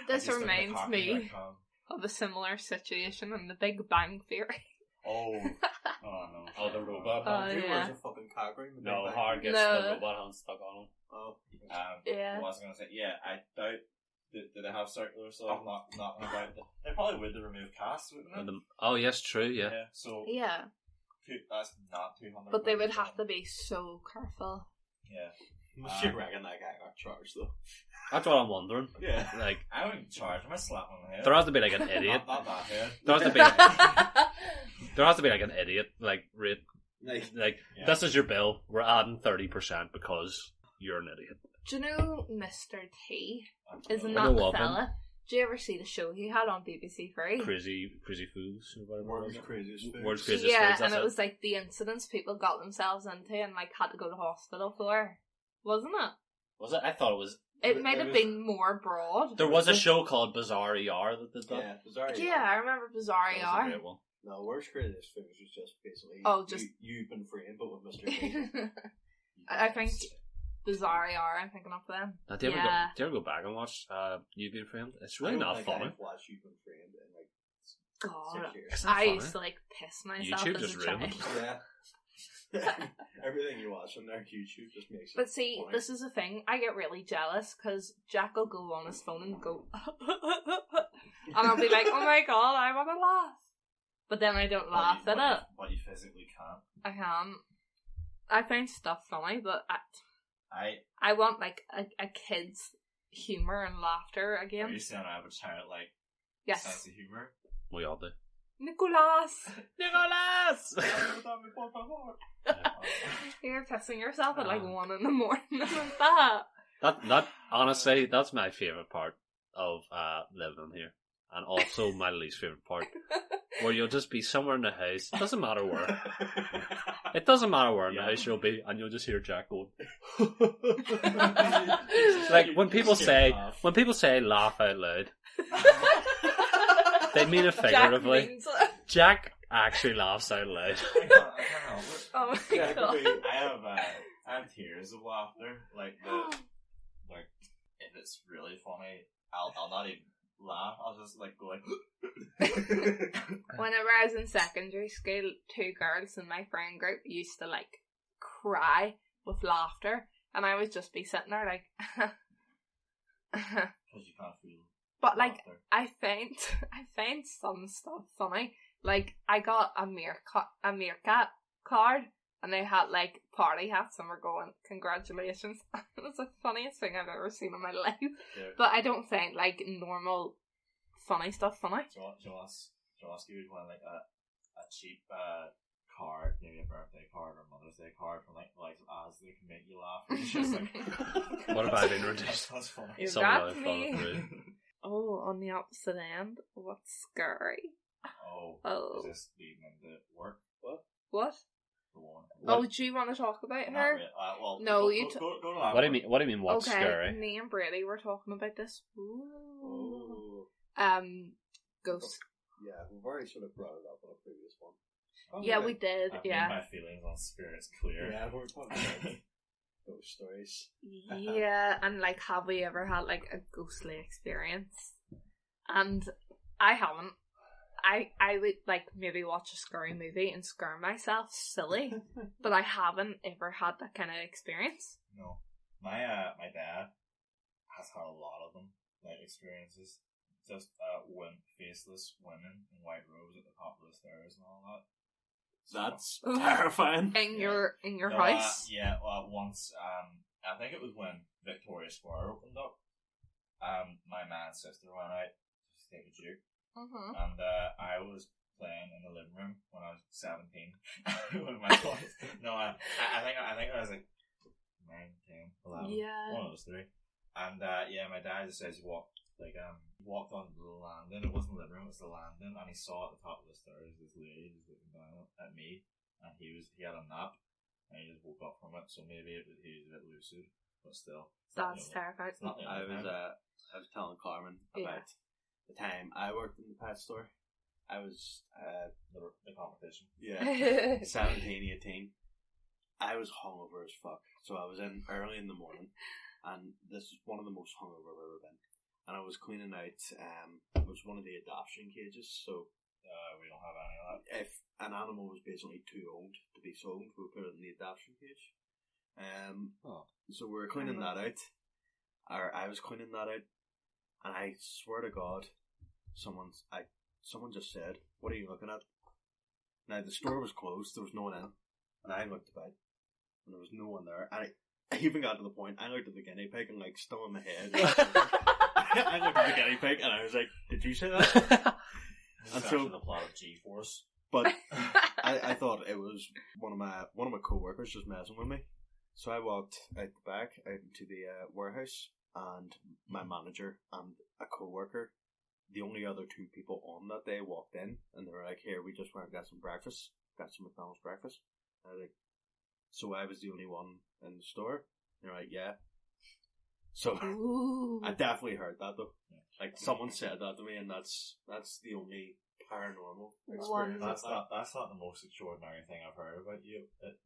This just think the reminds cock me ring might come. of a similar situation in The Big Bang Theory. Oh no! Oh, the robot Oh, hand. yeah. a fucking cock ring? No, Hard gets No. the robot hand stuck on him. Oh. Yeah. What was I going to say? Yeah, I doubt. Did they have circular saws knocking about? They probably would to remove casts, wouldn't they? Oh, yes, true, yeah. So Yeah. that's not 200. But they would have to be so careful. Yeah. Must you reckon that guy got charged though? That's what I'm wondering. Yeah. Like, I wouldn't charge him. I slap him on the head. there has to be like an idiot. Not that head. There has to be. There has to be like an idiot. Like, rate. Like, Yeah. This is your bill. We're adding 30% because you're an idiot. Do you know Mr. T? Isn't I that know the of him. fella? Do you ever see the show he had on BBC Three? Crazy Fools or whatever. world's craziest food. World's craziest Yeah, foods, and that's it was like the incidents people got themselves into and like had to go to hospital for, wasn't it? Was it? I thought it was. It might have been more broad. There was a show called Bizarre ER that did that. Yeah, bizarre. Yeah, I remember Bizarre That was a ER. great one. No, world's craziest food was just basically you've been framed, but with Mr. T. I think Bizarre ER. I'm thinking of them. Now, do you Yeah. ever go back and watch You've Been Framed? It's really not funny. I've watched You've Been Framed in like God, 6 years. It's not I funny. used to like piss myself YouTube as just a ruined child. it. Yeah. Everything you watch on there, YouTube just makes it. But see, funny. this is the thing. I get really jealous because Jack will go on his phone and go, and I'll be like, "Oh my god, I want to laugh," but then I don't laugh at it. But you physically can't. I can't. I find stuff funny, but I I want like a kid's humor and laughter are again. you saying I have a child like Yes, sense of humor? We all do. Nicolas, Nicholas! you're pissing yourself at like 1 a.m. like that. That honestly, that's my favourite part of living in here. And also my least favourite part. Where you'll just be somewhere in the house. It doesn't matter where. It doesn't matter where in the house you'll be, and you'll just hear Jack going. Like when people say laugh out loud, they mean it figuratively. Jack means it. Jack actually laughs out loud. I can't help it. Oh my Yeah, god. I have tears of laughter. Like if it's really funny, I'll not even laugh. I'll just like go like. Whenever I was in secondary school, 2 girls in my friend group used to like cry with laughter, and I would just be sitting there like. Because you can't feel. But like, laughter. I found some stuff funny. Like, I got a meerkat card, and they had like party hats, and we're going, "Congratulations!" It was the funniest thing I've ever seen in my life. Yeah. But I don't find like normal funny stuff funny. Do you want to give one like a cheap card, maybe a birthday card or Mother's Day card from like ads that can make you laugh? It's just like What have I been reduced? That's funny. You Someone got really followed me. through. Oh, on the opposite end, what's scary? Oh, Oh. is this leading into work? What? The one. Oh, do you want to talk about Not her? really. Well, No, go, you go, t- go, go to that What do you one. mean? What do you mean? What's Okay, scary? me and Brady were talking about this. Ooh. Oh. Ghost. Yeah, we've already sort of brought it up on a previous one. Yeah, we did. I've yeah. made my feelings on spirits clear. Yeah, we're talking about it. ghost stories. Yeah, and like, have we ever had like a ghostly experience? And I haven't. I would like maybe watch a scary movie and scare myself silly, but I haven't ever had that kind of experience. No. My dad has had a lot of them, like experiences. Just faceless women in white robes at the top of the stairs and all that. That's terrifying. In your No, house? once, I think it was when Victoria Square opened up. My man and sister went out to take a juke. Mm-hmm. And I was playing in the living room when I was 17 with my toys. No, I think I was like 9, 10, 11. Yeah. One of those three. And my dad just says he walked onto the little landing. It wasn't the living room, it was the landing, and he saw at the top of the stairs this lady just looking down at me, and he had a nap and he just woke up from it, so maybe he was a bit lucid, but still. That's terrifying. I was telling Carmen about the time I worked in the pet store. I was the competition. Yeah. 17, 18. I was hungover as fuck. So I was in early in the morning, and this is one of the most hungover I've ever been. And I was cleaning out it was one of the adoption cages, so we don't have any of that. if an animal was basically too old to be sold, we would put it in the adoption cage. So we were cleaning that out. Or I was cleaning that out. And I swear to God, someone just said, "What are you looking at?" Now the store was closed, there was no one in, and I looked about, and there was no one there. And I even got to the point, I looked at the guinea pig and like still in my head. I looked at the guinea pig and I was like, "Did you say that?" And so the plot of G-Force. But I thought it was one of my co-workers just messing with me. So I walked out the back, out into the warehouse, and my manager and a co-worker, the only other two people on that day, walked in, and they were like, "Here, we just went and got some breakfast, got some McDonald's breakfast." And I was like, so I was the only one in the store? And they're like, "Yeah." So Ooh. I definitely heard that though. Like someone said that to me, and that's the only paranormal experience. That's not the most extraordinary thing I've heard about you at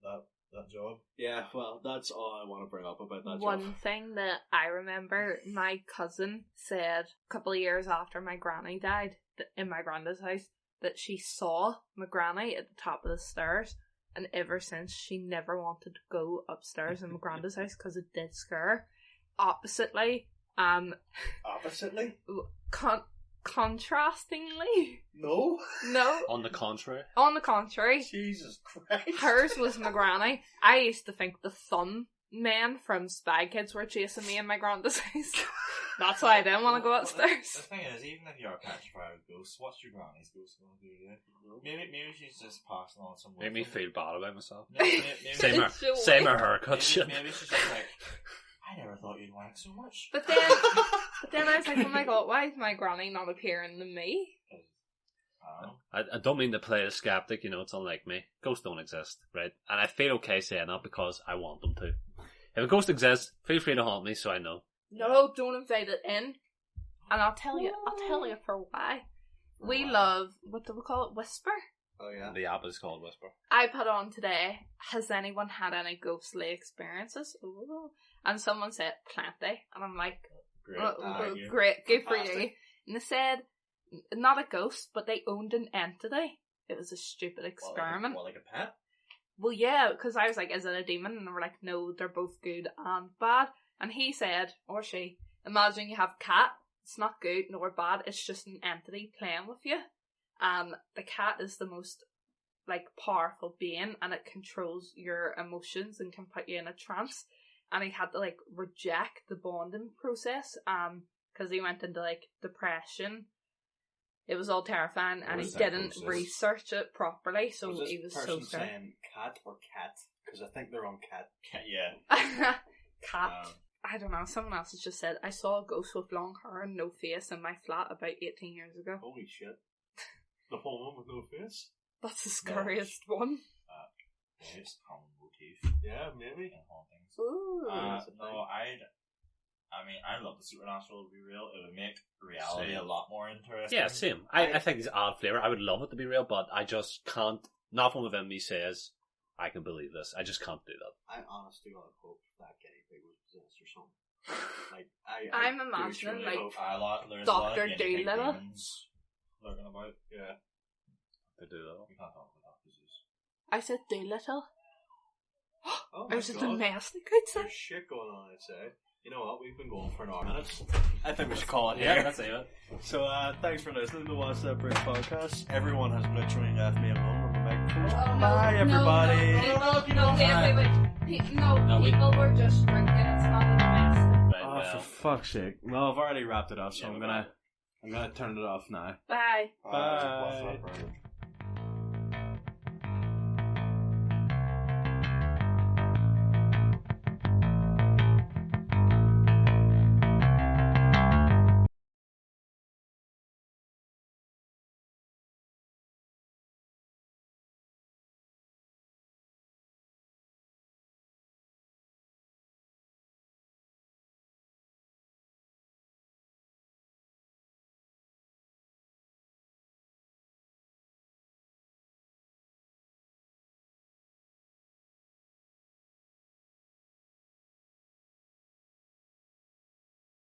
that job. Yeah, well, that's all I want to bring up about that job. One thing that I remember, my cousin said a couple of years after my granny died, in my granddad's house, that she saw my granny at the top of the stairs, and ever since she never wanted to go upstairs in my granddad's house because it did scare her. Oppositely? Contrastingly. No. On the contrary. On the contrary. Jesus Christ. Hers was my granny. I used to think the Thun men from Spy Kids were chasing me in my granddad's house. That's why I didn't want to go upstairs. The thing is, even if you're petrified of ghosts, what's your granny's ghost going to do to you? Maybe she's just passing on some. Make me feel bad about myself. Maybe Same her haircut shit. Maybe she's just like, I never thought you'd wank so much. But then I was like, oh my god, why is my granny not appearing to me? I don't mean to play a skeptic, it's unlike me. Ghosts don't exist, right? And I feel okay saying that because I want them to. If a ghost exists, feel free to haunt me so I know. No, don't invite it in. And I'll tell you for why. We love, what do we call it, whisper? Oh yeah. The app is called Whisper. I put on today, has anyone had any ghostly experiences? Ooh. And someone said, plenty. And I'm like, great, good for you. And they said, not a ghost, but they owned an entity. It was a stupid experiment. Like a pet? Well, yeah, because I was like, is it a demon? And they were like, no, they're both good and bad. And he said, or she, imagine you have a cat. It's not good nor bad. It's just an entity playing with you. The cat is the most, powerful being, and it controls your emotions and can put you in a trance. And he had to, reject the bonding process, because he went into, depression. It was all terrifying, and he didn't research it properly, so he was so scared. Saying cat or cat? Because I think they're on cat. Yeah. Cat. I don't know, someone else has just said, I saw a ghost with long hair and no face in my flat about 18 years ago. Holy shit. The whole one with no face? That's the scariest one. Maybe it's a common motif. Yeah, maybe. In hauntings. Ooh. No, I love the supernatural to be real. It would make reality a lot more interesting. Yeah, same. I think it's odd flavour. I would love it to be real, but I just can't. Nothing within me says I can believe this. I just can't do that. I honestly got hope that guinea pig was possessed or something. Like I'm do imagining, truly like, hope. There's a lot of Dr. guinea pig Dolittle. demons lurking about. Yeah. They do that. We can't talk about that disease. I said Doolittle. Oh my There's a God. domestic outside. There's shit going on outside. You know what? We've been going for an hour minutes. I think we should call it Yeah, here. that's it. So, thanks for listening to Watch That Brick podcast. Everyone has literally left me alone on the microphone. Bye, everybody. People were just drinking. It's not a domestic. Right, Oh, well. for fuck's sake. Well, I've already wrapped it up, so I'm gonna turn it off now. Bye. Bye.